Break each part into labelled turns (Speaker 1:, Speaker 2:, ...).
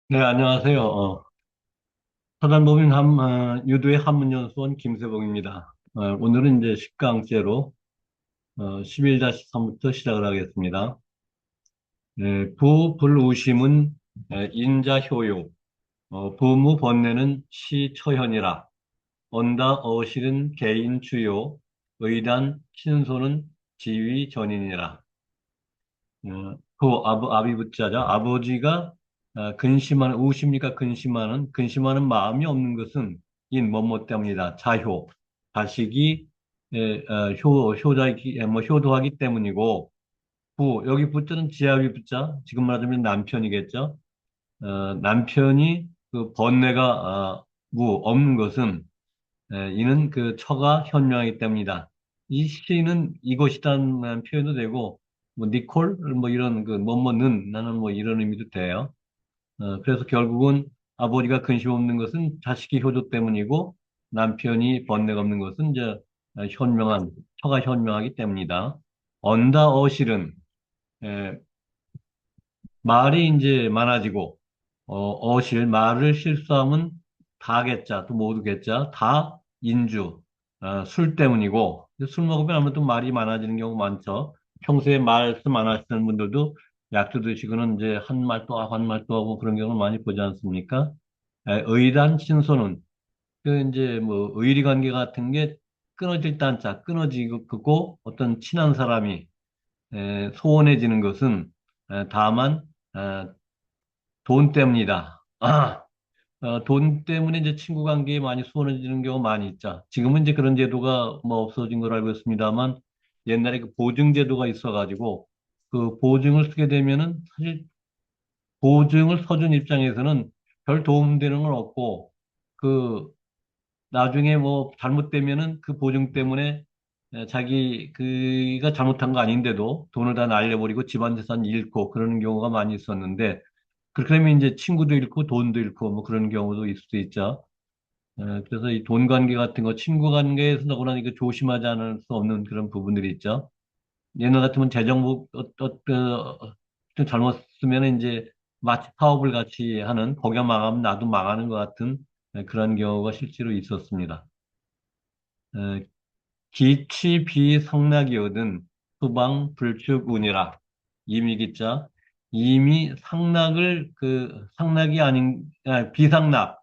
Speaker 1: 네, 안녕하세요. 사단법인 유도의 한문연수원 김세봉입니다. 오늘은 이제 10강째로 11-3부터 시작을 하겠습니다. 불우심은 인자효요, 부무 번뇌는 시처현이라, 언다 어실은 개인주요, 의단 친소는 지위전인이라. 아비부자죠. 아버지가 우심니까 근심하는 마음이 없는 것은 인 뭐뭐 때문이다. 자효. 자식이 효도하기 때문이고, 여기 부자는 지아비 부자, 지금 말하자면 남편이겠죠. 남편이 그 번뇌가 없는 것은 이는 그 처가 현명하기 때문이다. 이 시는 이것이라는 표현도 되고, 뭐, 니콜? 뭐, 이런, 뭐뭐는, 나는 뭐, 이런 의미도 돼요. 그래서 결국은 아버지가 근심 없는 것은 자식이 효도 때문이고, 남편이 번뇌가 없는 것은 이제, 처가 현명하기 때문이다. 어실은, 에, 말이 이제 많아지고, 말을 실수하면 다 개자, 또 모두 개자, 다 인주, 술 때문이고, 술 먹으면 아무래도 말이 많아지는 경우 많죠. 평소에 말씀 안 하시는 분들도 약주 드시고는 이제 한 말 또 하고 한 말 또 하고 그런 경우를 많이 보지 않습니까? 의단 친소는, 이제 뭐, 의리 관계 같은 게 끊어질 단자, 끊어지고, 어떤 친한 사람이, 소원해지는 것은, 다만, 어, 돈 때문이다. 돈 때문에 이제 친구 관계에 많이 소원해지는 경우 많이 있죠. 지금은 이제 그런 제도가 뭐 없어진 걸 알고 있습니다만, 옛날에 그 보증 제도가 있어가지고, 그 보증을 쓰게 되면은 사실 보증을 서준 입장에서는 별 도움되는 건 없고, 그 나중에 뭐 잘못되면은 그 보증 때문에 자기 그가 잘못한 거 아닌데도 돈을 다 날려버리고 집안 재산 잃고 그러는 경우가 많이 있었는데, 그렇게 되면 이제 친구도 잃고 돈도 잃고 뭐 그런 경우도 있을 수 있죠. 그래서 이 돈 관계 같은 거, 친구 관계에서 너무나 이거 조심하지 않을 수 없는 그런 부분들이 있죠. 옛날 같으면 재정부 좀 잘못 쓰면 이제 마치 사업을 같이 하는 거기가 망하면 나도 망하는 것 같은 그런 경우가 실제로 있었습니다. 어, 기치 비상락이거든 후방 불축운이라 이미기자 이미 상락이 아닌 비상락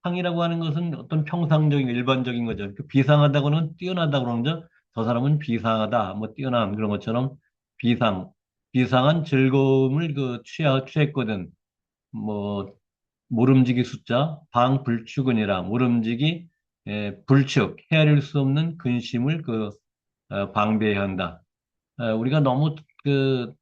Speaker 1: 상이라고 하는 것은 어떤 평상적인 일반적인 거죠. 그 비상하다고는 뛰어나다 그러는 거죠. 저 사람은 비상하다, 뭐 뛰어난 그런 것처럼 비상, 비상한 즐거움을 취했거든. 뭐 모름지기 숫자, 방불축은이라 모름지기 불축, 헤아릴 수 없는 근심을 방배해야 한다. 우리가 너무 그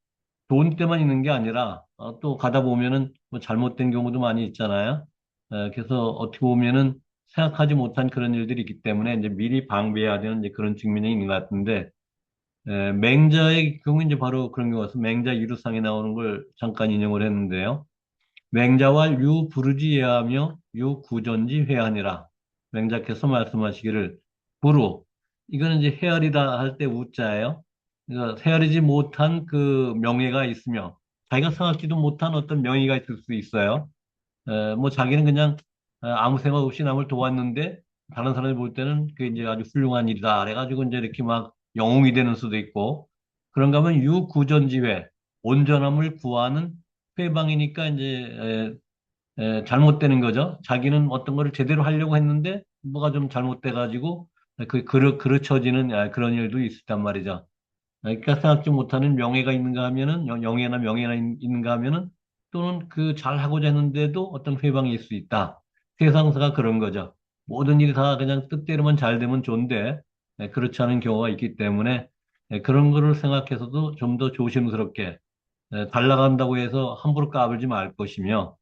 Speaker 1: 좋은 때만 있는 게 아니라 또 가다 보면은 뭐 잘못된 경우도 많이 있잖아요. 그래서 어떻게 보면은 생각하지 못한 그런 일들이 있기 때문에 이제 미리 방비해야 되는 이제 그런 측면이 있는 것 같은데 맹자의 경우 이제 바로 그런 경우서 맹자 유루상에 나오는 걸 잠깐 인용을 했는데요. 맹자와 유 부르지 예하며 유 구전지 회하니라. 맹자께서 말씀하시기를 부루 이거는 이제 헤아리다 할 때 우자예요. 그러니까 헤아리지 못한 그 명예가 있으며 자기가 생각지도 못한 어떤 명예가 있을 수 있어요. 뭐 자기는 그냥 아무 생각 없이 남을 도왔는데 다른 사람이 볼 때는 그게 이제 아주 훌륭한 일이다. 그래가지고 이제 이렇게 막 영웅이 되는 수도 있고 그런가 하면 유구전지회 온전함을 구하는 회방이니까 이제 잘못되는 거죠. 자기는 어떤 거를 제대로 하려고 했는데 뭐가 좀 잘못돼가지고 그르쳐지는 그런 일도 있었단 말이죠. 그러니까 생각지 못하는 명예가 있는가 하면은 영예나 있는가 하면은 또는 그 잘하고자 했는데도 어떤 회방이 있을 수 있다. 세상사가 그런 거죠. 모든 일이 다 그냥 뜻대로만 잘 되면 좋은데 그렇지 않은 경우가 있기 때문에 그런 거를 생각해서도 좀 더 조심스럽게 잘 나간다고 해서 함부로 까불지 말 것이며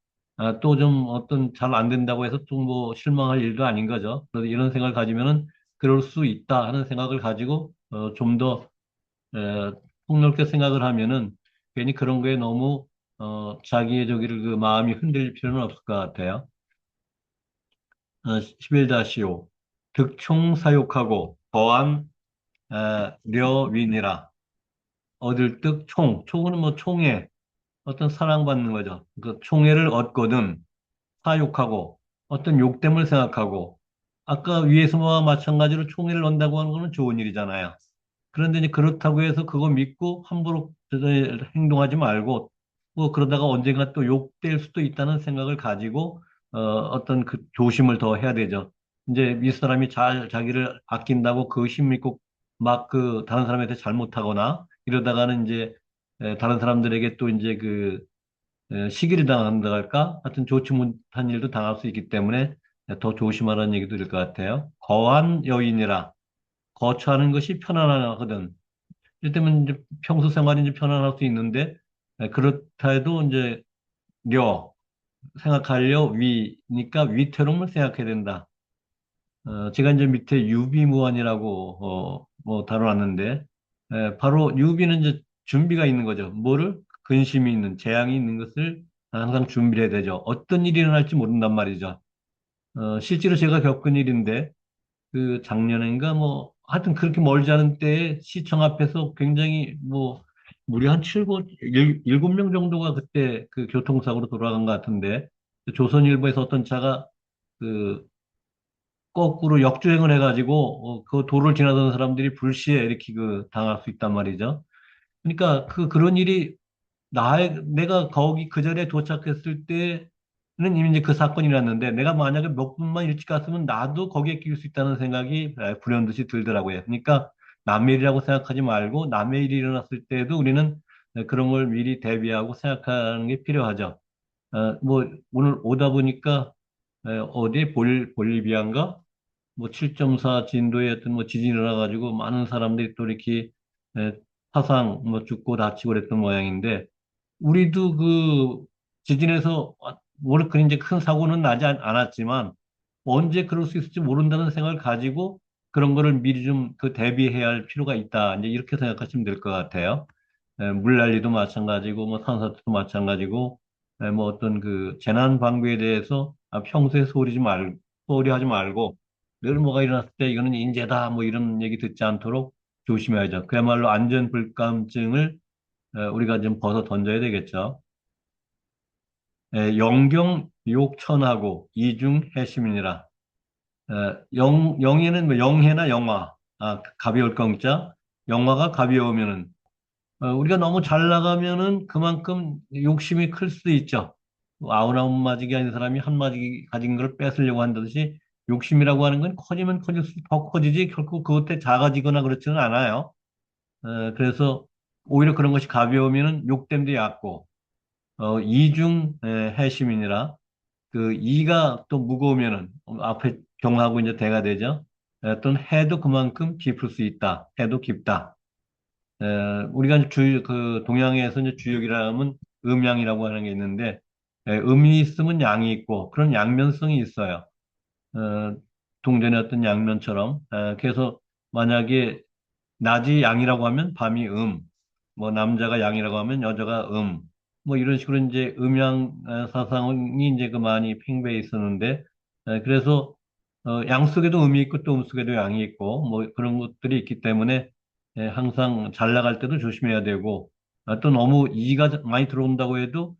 Speaker 1: 또 좀 어떤 잘 안 된다고 해서 또 뭐 실망할 일도 아닌 거죠. 그래서 이런 생각을 가지면은 그럴 수 있다 하는 생각을 가지고 좀더 에, 폭넓게 생각을 하면은 괜히 그런 거에 너무 자기의 저기를 그 마음이 흔들릴 필요는 없을 것 같아요. 11-5 득총사욕하고 더한 려윈이라 얻을 득 총은 뭐 총에 어떤 사랑받는 거죠. 그 총애를 얻거든 사육하고 어떤 욕됨을 생각하고 아까 위에서와 마찬가지로 총애를 얻는다고 하는 거는 좋은 일이잖아요. 그런데 이제 그렇다고 해서 그거 믿고 함부로 행동하지 말고 뭐 그러다가 언젠가 또 욕될 수도 있다는 생각을 가지고 어떤 그 조심을 더 해야 되죠. 이제 윗사람이 잘 자기를 아낀다고 그 힘 믿고 막 그 다른 사람한테 잘못하거나 이러다가는 이제 다른 사람들에게 또 이제 그 시기를 당한다 할까? 하여튼 좋지 못한 일도 당할 수 있기 때문에 더 조심하라는 얘기도 들 것 같아요. 거한 여인이라 거처하는 것이 편안하거든. 이를테면 이제 평소 생활이 이제 편안할 수 있는데 그렇다 해도 이제 려 생각하려 위니까 위태로움을 생각해야 된다. 제가 이제 밑에 유비무환이라고 뭐 다뤄놨는데 바로 유비는 이제 준비가 있는 거죠. 뭐를 근심이 있는 재앙이 있는 것을 항상 준비를 해야 되죠. 어떤 일이 일어날지 모른단 말이죠. 실제로 제가 겪은 일인데 그 작년인가 뭐 하여튼 그렇게 멀지 않은 때에 시청 앞에서 굉장히 뭐 무려 한 일곱 명 정도가 그때 그 교통사고로 돌아간 것 같은데 조선일보에서 어떤 차가 그 거꾸로 역주행을 해가지고 그 도로를 지나던 사람들이 불시에 이렇게 그 당할 수 있단 말이죠. 그러니까 그런 일이 내가 거기 그 자리에 도착했을 때는 이미 이제 그 사건이 났는데 내가 만약에 몇 분만 일찍 갔으면 나도 거기에 끼일 수 있다는 생각이 불현듯이 들더라고요. 그러니까 남의 일이라고 생각하지 말고 남의 일이 일어났을 때도 우리는 그런 걸 미리 대비하고 생각하는 게 필요하죠. 뭐 오늘 오다 보니까 어디 볼리비아인가? 뭐 7.4 진도의 어떤 뭐 지진이 일어나가지고 많은 사람들이 또 이렇게 에, 사상 뭐 죽고 다치고 그랬던 모양인데 우리도 그 지진에서 워낙 그 이제 큰 사고는 나지 않았지만 언제 그럴 수 있을지 모른다는 생각을 가지고 그런 거를 미리 좀 그 대비해야 할 필요가 있다. 이제 이렇게 생각하시면 될 것 같아요. 물난리도 마찬가지고 뭐 산사태도 마찬가지고 뭐 어떤 그 재난 방구에 대해서 평소에 소홀히 하지 말고 늘 뭐가 일어났을 때 이거는 인재다 뭐 이런 얘기 듣지 않도록 조심해야죠. 그야말로 안전 불감증을 우리가 좀 벗어 던져야 되겠죠. 영경 욕천하고 이중 해시민이라. 영예는 뭐 영해나 영화. 가벼울 경자. 영화가 가벼우면은 우리가 너무 잘 나가면은 그만큼 욕심이 클 수도 있죠. 뭐 아흔아홉 마지기 아닌 사람이 한 마지기 가진 걸 뺏으려고 한다듯이 욕심이라고 하는 건 커지면 커질수록 더 커지지 결코 그것에 작아지거나 그렇지는 않아요. 그래서 오히려 그런 것이 가벼우면은 욕됨도 얕고 이중 해시민이라 그 이가 또 무거우면은 앞에 경하고 이제 대가 되죠. 어떤 해도 그만큼 깊을 수 있다. 해도 깊다. 우리가 이제 그 동양에서 이제 주역이라면 음양이라고 하는 게 있는데 음이 있으면 양이 있고 그런 양면성이 있어요. 어, 동전의 어떤 양면처럼. 그래서 만약에 낮이 양이라고 하면 밤이 뭐 남자가 양이라고 하면 여자가 뭐 이런 식으로 이제 음양 사상이 이제 그 많이 팽배해 있었는데, 그래서 양 속에도 음이 있고 또 음 속에도 양이 있고 뭐 그런 것들이 있기 때문에 항상 잘 나갈 때도 조심해야 되고, 또 너무 이가 많이 들어온다고 해도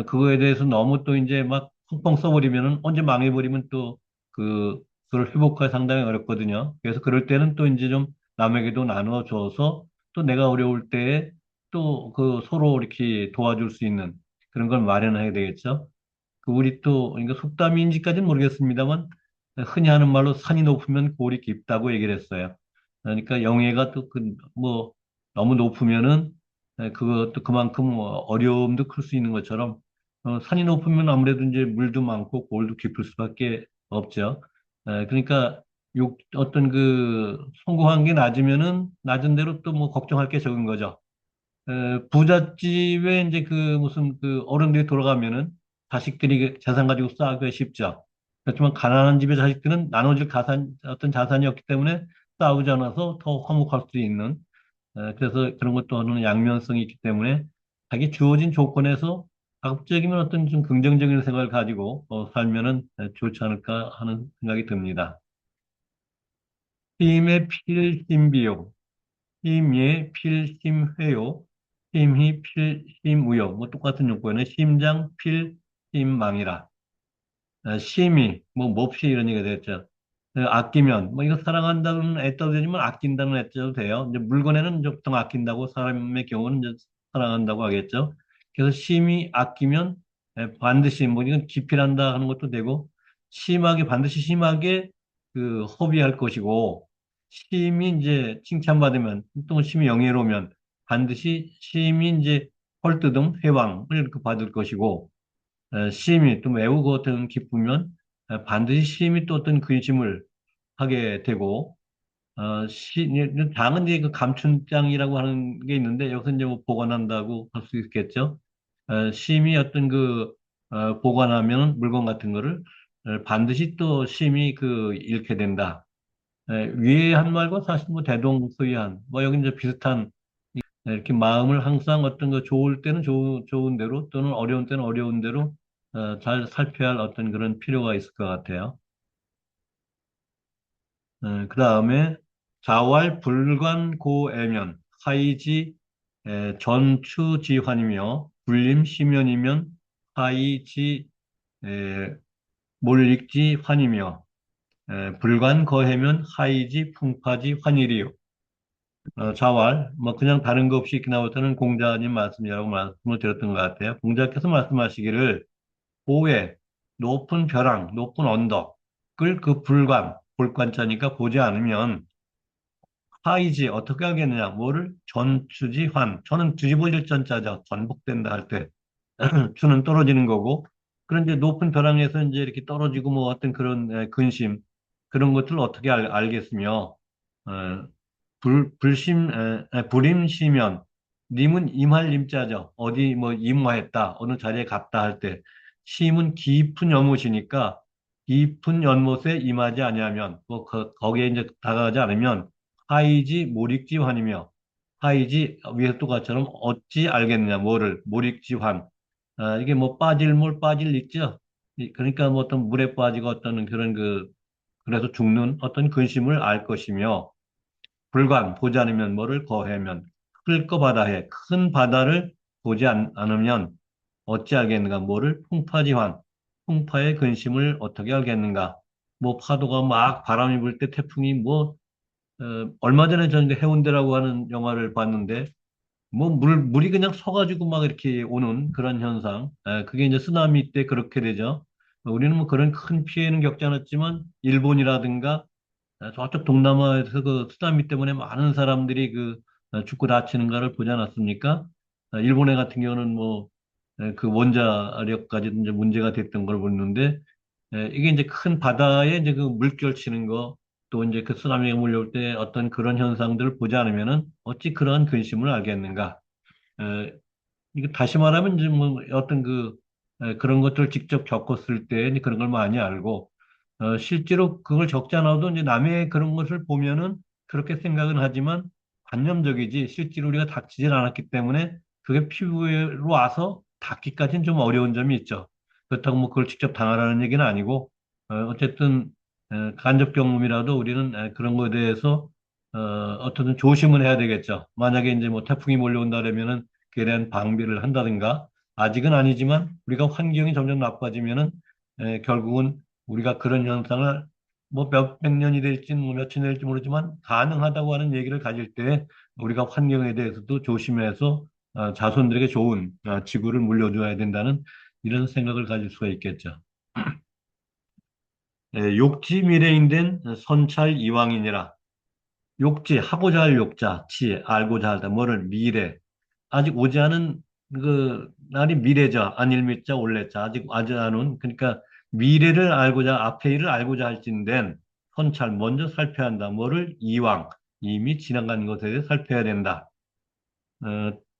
Speaker 1: 그거에 대해서 너무 또 이제 막 펑펑 써버리면은 언제 망해버리면 또 그걸 회복하기 상당히 어렵거든요. 그래서 그럴 때는 또 이제 좀 남에게도 나눠줘서 또 내가 어려울 때에 또 그 서로 이렇게 도와줄 수 있는 그런 걸 마련해야 되겠죠. 그 우리 또 그러니까 속담인지까지는 모르겠습니다만 흔히 하는 말로 산이 높으면 골이 깊다고 얘기를 했어요. 그러니까 영해가 또 그 뭐 너무 높으면은 그것도 그만큼 뭐 어려움도 클 수 있는 것처럼 산이 높으면 아무래도 이제 물도 많고 골도 깊을 수밖에 없죠. 그러니까 어떤 그 성공한 게 낮으면은 낮은 대로 또 뭐 걱정할 게 적은 거죠. 부잣집에 이제 그 무슨 그 어른들이 돌아가면은 자식들이 그 재산 가지고 싸우기가 쉽죠. 그렇지만 가난한 집의 자식들은 나눠질 어떤 자산이 없기 때문에 싸우지 않아서 더 화목할 수 있는, 그래서 그런 것도 어느 양면성이 있기 때문에 자기 주어진 조건에서 가급적이면 어떤 좀 긍정적인 생각을 가지고 살면은 좋지 않을까 하는 생각이 듭니다. 힘의 필심비요. 힘의 필심회요. 심히 필심우요. 뭐 똑같은 용구에는 심장 필심망이라. 심히 뭐 몹시 이런 얘기가 되겠죠. 아끼면 뭐 이거 사랑한다는 애써도 되지만 아낀다는 애써도 돼요. 이제 물건에는 이제 보통 아낀다고 사람의 경우는 이제 사랑한다고 하겠죠. 그래서 심히 아끼면 반드시 뭐 이건 기필한다 하는 것도 되고 심하게 반드시 심하게 그 허비할 것이고 심히 이제 칭찬받으면 또 심히 영예로우면 반드시 심히 이제 헐뜯음 회방을 그 받을 것이고 심히 또 매우 그 어떤 기쁘면 반드시 심히 또 어떤 근심을 하게 되고 당은 이제 그 감춘장이라고 하는 게 있는데 여기서 이제 뭐 보관한다고 할 수 있겠죠. 심히 어떤 그 보관하면 물건 같은 거를 반드시 또 심히 그 잃게 된다. 위에 한 말과 사실 뭐 대동소이한 뭐 여기 이제 비슷한 이렇게 마음을 항상 어떤 거 좋을 때는 좋은 대로 또는 어려운 때는 어려운 대로 잘 살펴야 할 어떤 그런 필요가 있을 것 같아요. 그 다음에 자왈 불관고애면 하이지 전추지환이며 불림시면이면 하이지 에, 몰릭지환이며 불관거해면 하이지 풍파지환이리요. 자활, 뭐, 그냥 다른 거 없이 이렇게 나오는 공자님 말씀이라고 말씀을 드렸던 것 같아요. 공자께서 말씀하시기를, 고에 높은 벼랑, 높은 언덕을 그 불관, 볼관자니까 보지 않으면, 하이지, 어떻게 하겠느냐, 뭐를? 전추지환. 저는 뒤집어질 전자죠. 전복된다 할 때. 추는 떨어지는 거고, 그런데 높은 벼랑에서 이제 이렇게 떨어지고 뭐 어떤 그런 근심, 그런 것들을 어떻게 알겠으며, 어, 불임시면, 님은 임할 임자죠. 어디 뭐 임화했다, 어느 자리에 갔다 할 때, 심은 깊은 연못이니까, 깊은 연못에 임하지 아니하면, 뭐, 거기에 이제 다가가지 않으면, 하이지 몰익지환이며, 하이지 위에서 또 같처럼 어찌 알겠느냐, 뭐를, 몰익지환. 이게 뭐 빠질 물 빠질 있죠. 그러니까 뭐 어떤 물에 빠지고 어떤 그런 그래서 죽는 어떤 근심을 알 것이며, 불관, 보지 않으면 뭐를 거해면, 클 거 바다해, 큰 바다를 보지 않으면 어찌 알겠는가, 뭐를 풍파지환, 풍파의 근심을 어떻게 알겠는가, 뭐 파도가 막 바람이 불 때 태풍이 뭐, 얼마 전에 저는 이제 해운대라고 하는 영화를 봤는데, 뭐 물이 그냥 서가지고 막 이렇게 오는 그런 현상, 그게 이제 쓰나미 때 그렇게 되죠. 우리는 뭐 그런 큰 피해는 겪지 않았지만, 일본이라든가 저쪽 동남아에서 그 쓰나미 때문에 많은 사람들이 죽고 다치는 거를 보지 않았습니까? 일본해 같은 경우는 뭐, 그 원자력까지 이제 문제가 됐던 걸 보는데, 이게 이제 큰 바다에 이제 그 물결 치는 거, 또 이제 그 쓰나미가 몰려올 때 어떤 그런 현상들을 보지 않으면은 어찌 그러한 근심을 알겠는가? 이게 다시 말하면 이제 뭐 어떤 그런 것들을 직접 겪었을 때 이제 그런 걸 많이 알고 실제로 그걸 적지 않아도 이제 남의 그런 것을 보면은 그렇게 생각은 하지만 관념적이지 실제로 우리가 닥치질 않았기 때문에 그게 피부로 와서 닿기까지는 좀 어려운 점이 있죠. 그렇다고 뭐 그걸 직접 당하라는 얘기는 아니고 어쨌든 간접 경험이라도 우리는 그런 거에 대해서 어떤 조심은 해야 되겠죠. 만약에 이제 뭐 태풍이 몰려온다 그러면은 그에 대한 방비를 한다든가 아직은 아니지만 우리가 환경이 점점 나빠지면은 결국은 우리가 그런 현상을 뭐 몇백 년이 될지 뭐 며칠 될지 모르지만 가능하다고 하는 얘기를 가질 때 우리가 환경에 대해서도 조심해서 자손들에게 좋은 지구를 물려줘야 된다는 이런 생각을 가질 수가 있겠죠. 욕지 미래인된 선찰 이왕이니라. 욕지 하고자 할 욕자, 치 알고자 하다 뭐를 미래 아직 오지 않은 그 날이 미래자 안일미자 올래자 아직 오지 않은 그러니까 미래를 알고자 앞의 일을 알고자 할진된 선찰 먼저 살펴야 한다. 뭐를 이왕 이미 지나간 것에 대해 살펴야 된다.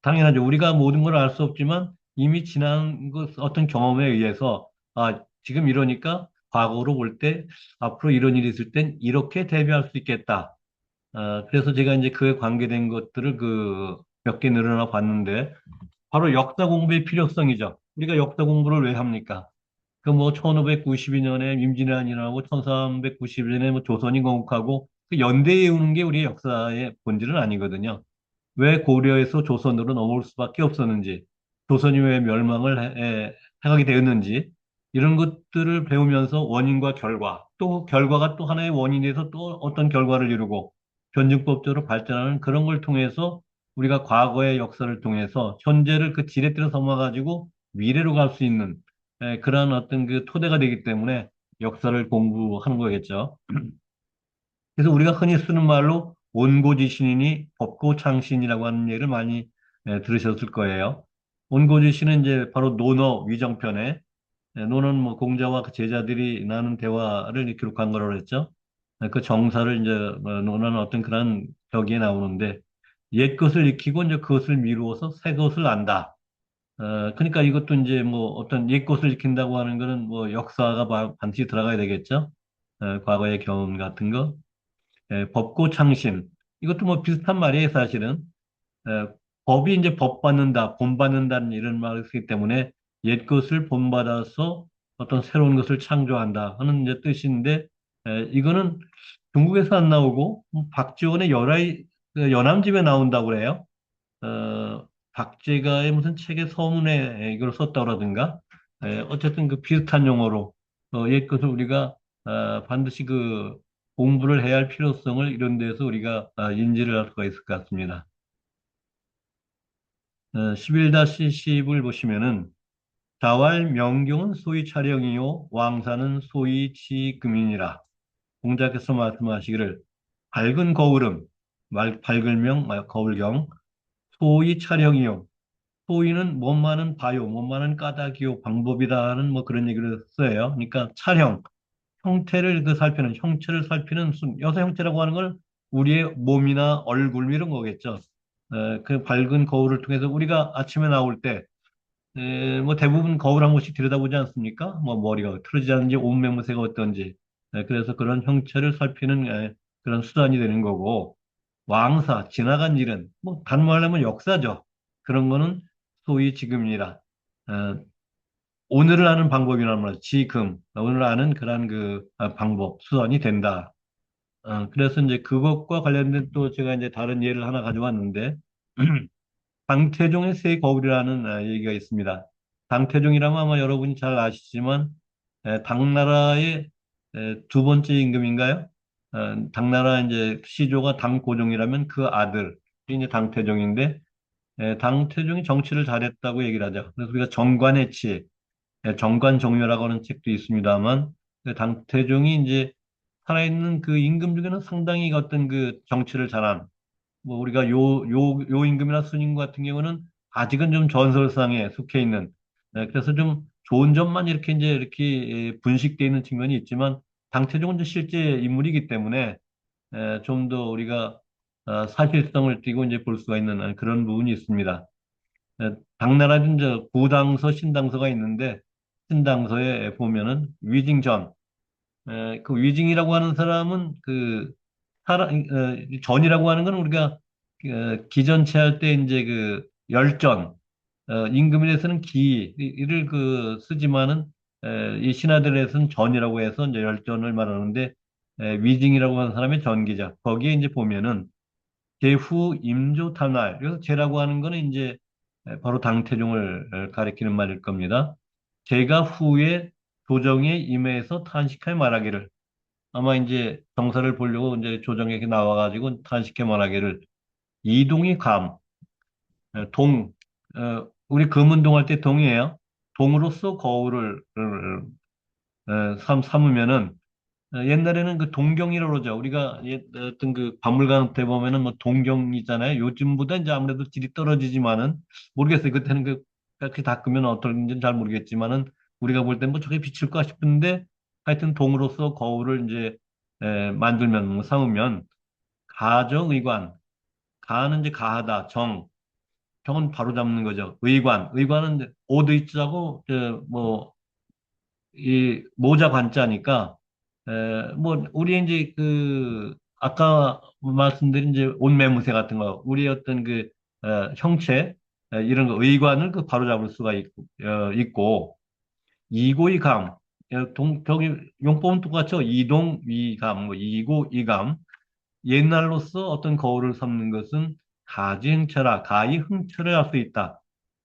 Speaker 1: 당연하죠. 우리가 모든 걸 알 수 없지만 이미 지난 것 어떤 경험에 의해서 지금 이러니까 과거로 볼 때 앞으로 이런 일이 있을 땐 이렇게 대비할 수 있겠다. 그래서 제가 이제 그에 관계된 것들을 몇 개 늘어나 봤는데, 바로 역사 공부의 필요성이죠. 우리가 역사 공부를 왜 합니까? 그 뭐 1592년에 임진왜란이라고 1392년에 뭐 조선이 건국하고 그 연대에 오는 게 우리의 역사의 본질은 아니거든요. 왜 고려에서 조선으로 넘어올 수밖에 없었는지, 조선이 왜 멸망을 해가게 되었는지, 이런 것들을 배우면서 원인과 결과, 또 결과가 또 하나의 원인이 돼서 또 어떤 결과를 이루고, 변증법적으로 발전하는 그런 걸 통해서 우리가 과거의 역사를 통해서 현재를 그 지렛대로 삼아가지고 미래로 갈 수 있는 그러한 어떤 그 토대가 되기 때문에 역사를 공부하는 거겠죠. 그래서 우리가 흔히 쓰는 말로 온고지신이니 법고창신이라고 하는 예를 많이 들으셨을 거예요. 온고지신은 이제 바로 논어 위정편에 논어는 뭐 공자와 그 제자들이 나눈 대화를 기록한 거라고 그랬죠. 그 정사를 이제 논하는 어떤 그런 격에 나오는데 옛 것을 익히고 이제 그것을 미루어서 새 것을 안다. 그러니까 이것도 이제 뭐 어떤 옛 것을 익힌다고 하는 거는 뭐 역사가 반드시 들어가야 되겠죠. 과거의 경험 같은 거. 법고창신. 이것도 뭐 비슷한 말이에요, 사실은. 에, 법이 이제 법 받는다, 본 받는다는 이런 말을 쓰기 때문에 옛 것을 본받아서 어떤 새로운 것을 창조한다 하는 이제 뜻인데, 이거는 중국에서 안 나오고, 박지원의 그 연암집에 나온다고 그래요. 박제가의 무슨 책의 서문에 이걸 썼다라든가, 어쨌든 그 비슷한 용어로, 옛 것을 우리가 반드시 그 공부를 해야 할 필요성을 이런 데서 우리가 인지를 할 수가 있을 것 같습니다. 11-10을 보시면은 자왈 명경은 소위 촬영이요 왕사는 소위 치금이니라. 공자께서 말씀하시기를 밝은 거울은 밝을명 거울경 소위 촬영이요 소위는 못마는 바요 못마는 까닭이요 방법이다는 뭐 그런 얘기를 써요. 그러니까 촬영 형태를 그 살피는 형체를 살피는 여사 형체라고 하는 걸 우리의 몸이나 얼굴 이런 거겠죠. 그 밝은 거울을 통해서 우리가 아침에 나올 때, 뭐 대부분 거울 한 번씩 들여다보지 않습니까? 뭐 머리가 틀어지지 않은지 옷 매무새가 어떤지. 그래서 그런 형체를 살피는 그런 수단이 되는 거고 왕사 지나간 일은 뭐 단말하면 역사죠. 그런 거는 소위 지금이라. 어, 오늘을 아는 방법이란 말이죠. 지금, 오늘 아는 그런 그 방법, 수단이 된다. 그래서 이제 그것과 관련된 또 제가 이제 다른 예를 하나 가져왔는데, 당태종의 세 거울이라는 얘기가 있습니다. 당태종이라면 아마 여러분이 잘 아시지만, 당나라의 두 번째 임금인가요? 당나라 이제 시조가 당고종이라면 그 아들이 이제 당태종인데, 당태종이 정치를 잘했다고 얘기를 하죠. 그래서 우리가 정관의 치, 정관종려라고 하는 책도 있습니다만, 그 당태종이 이제 살아있는 그 임금 중에는 상당히 어떤 그 정치를 잘한, 뭐 우리가 요 임금이나 스님 같은 경우는 아직은 좀 전설상에 속해 있는, 그래서 좀 좋은 점만 이렇게 분식되어 있는 측면이 있지만, 당태종은 이제 실제 인물이기 때문에, 좀 더 우리가 사실성을 띠고 이제 볼 수가 있는 그런 부분이 있습니다. 당나라는 이제 구당서, 신당서가 있는데, 신당서에 보면은 위징전, 그 위징이라고 하는 사람은 전이라고 하는 건 우리가 기전체 할 때 이제 그 열전, 임금일에서는 기를 그 쓰지만은 이 신하들에서는 전이라고 해서 이제 열전을 말하는데 위징이라고 하는 사람의 전기자. 거기에 이제 보면은 제후 임조 탐날. 그래서 제라고 하는 거는 이제 바로 당태종을 가리키는 말일 겁니다. 제가 후에 조정에 임해서 탄식하여 말하기를 아마 이제 정사를 보려고 이제 조정에 나와가지고 탄식해 말하기를 이동이 감, 동, 우리 금운동 할 때 동이에요. 동으로서 거울을 삼으면은 옛날에는 그 동경이라고 그러죠. 우리가 어떤 그 박물관 때 보면은 뭐 동경이잖아요. 요즘보다 이제 아무래도 질이 떨어지지만은 모르겠어요. 그때는 그렇게 닦으면 어떤지는 잘 모르겠지만은 우리가 볼 땐 뭐 저게 비칠까 싶은데 하여튼 동으로서 거울을 이제 만들면 뭐 삼으면 가정의관 가는 이제 가하다 정은 바로 잡는 거죠. 의관은 이제 오도 있자고 뭐 이 모자 관자니까 뭐 우리 이제 그 아까 말씀드린 이제 옷매무새 같은 거 우리 어떤 그 형체 이런 거 의관을 그 바로잡을 수가 있고 이고이감 저기 용법은 똑같죠. 이동이감 뭐 이고이감 옛날로서 어떤 거울을 삼는 것은 가지흥처라, 가히 흥처를 할 수 있다.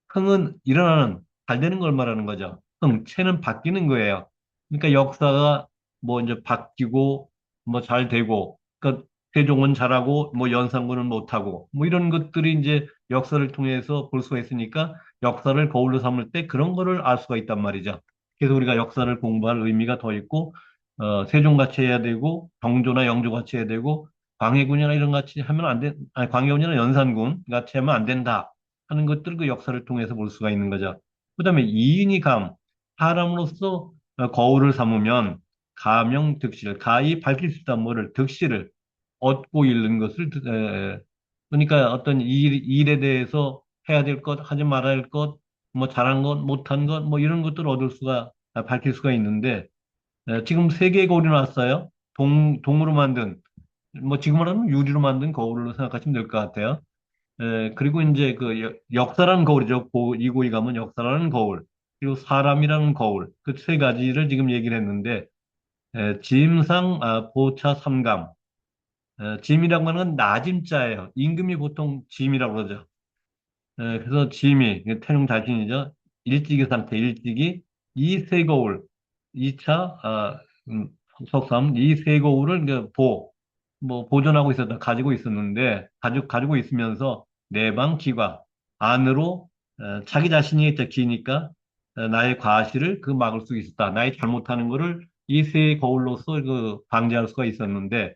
Speaker 1: 흥은 일어나는, 잘 되는 걸 말하는 거죠. 흥, 체는 바뀌는 거예요. 그러니까 역사가 뭐 이제 바뀌고, 뭐 잘 되고, 그러니까 세종은 잘하고, 뭐 연산군은 못하고, 뭐 이런 것들이 이제 역사를 통해서 볼 수가 있으니까 역사를 거울로 삼을 때 그런 거를 알 수가 있단 말이죠. 그래서 우리가 역사를 공부할 의미가 더 있고, 세종같이 해야 되고, 경조나 영조같이 해야 되고, 광해군이나 이런 같이 하면 안 돼, 아니, 광해군이나 연산군 같이 하면 안 된다. 하는 것들 그 역사를 통해서 볼 수가 있는 거죠. 그다음에 이인이 감, 사람으로서 거울을 삼으면 가명 득실, 가히 밝힐 수 있다 뭐를 득실을 얻고 잃는 것을 그러니까 어떤 일에 대해서 해야 될 것, 하지 말아야 할 것, 뭐 잘한 것, 못한 것, 뭐 이런 것들을 얻을 수가 밝힐 수가 있는데 지금 세 개의 거울이 나왔어요. 동으로 만든 뭐 지금 말하면 유리로 만든 거울로 생각하시면 될 것 같아요. 그리고 이제 그 역사라는 거울이죠. 이고이 가면 역사라는 거울, 그리고 사람이라는 거울, 그 세 가지를 지금 얘기를 했는데, 짐상, 보차, 삼감. 짐이라고 하는 건 나짐자예요. 임금이 보통 짐이라고 그러죠. 그래서 짐이, 태릉 자신이죠. 일찍이 상태, 일찍이 이 세 거울, 2차, 석삼, 이 세 거울을 뭐, 보존하고 있었다, 가지고 있었는데, 가지고 있으면서 내방 기과, 안으로, 자기 자신이 기니까, 나의 과실을 그 막을 수 있었다. 나의 잘못하는 거를 이 세 거울로서 그 방지할 수가 있었는데,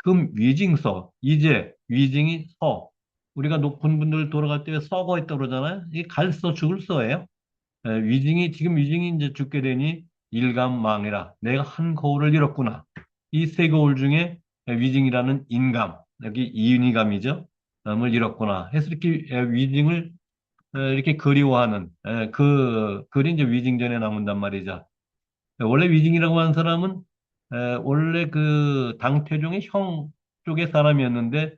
Speaker 1: 금 위징서, 이제 위징이 서, 우리가 높은 분들 돌아갈 때 서거 있다고 그러잖아요. 이게 갈서 죽을 서예요. 지금 위징이 이제 죽게 되니 일감망이라. 내가 한 거울을 잃었구나. 이 세 거울 중에 위징이라는 인감, 여기 이윤이감이죠. 을 잃었구나. 해서 이렇게 위징을 이렇게 그리워하는 그 글이 이제 위징전에 나온단 말이죠. 원래 위징이라고 하는 사람은 원래 그 당태종의 형 쪽의 사람이었는데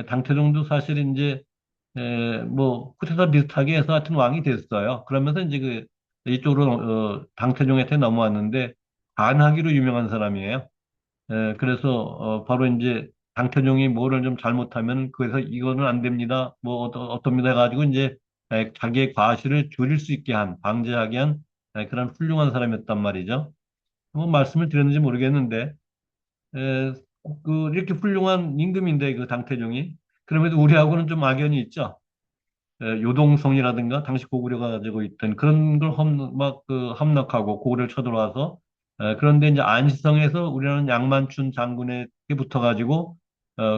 Speaker 1: 당태종도 사실 이제 뭐 쿠데타 비슷하게 해서 하여튼 왕이 됐어요. 그러면서 이제 그 이쪽으로 당태종한테 넘어왔는데 반하기로 유명한 사람이에요. 그래서 바로 이제 당태종이 뭐를 좀 잘못하면 그래서 이거는 안 됩니다. 뭐 어떻습니다 해가지고 이제 자기의 과실을 줄일 수 있게 한 방지하게 한 그런 훌륭한 사람이었단 말이죠. 뭐 말씀을 드렸는지 모르겠는데 에, 이렇게 훌륭한 임금인데 그 당태종이 그럼에도 우리하고는 좀 악연이 있죠. 요동성이라든가 당시 고구려가 가지고 있던 그런 걸 함락하고 고구려를 쳐들어와서 그런데 이제 안시성에서 우리는 양만춘 장군에게 붙어가지고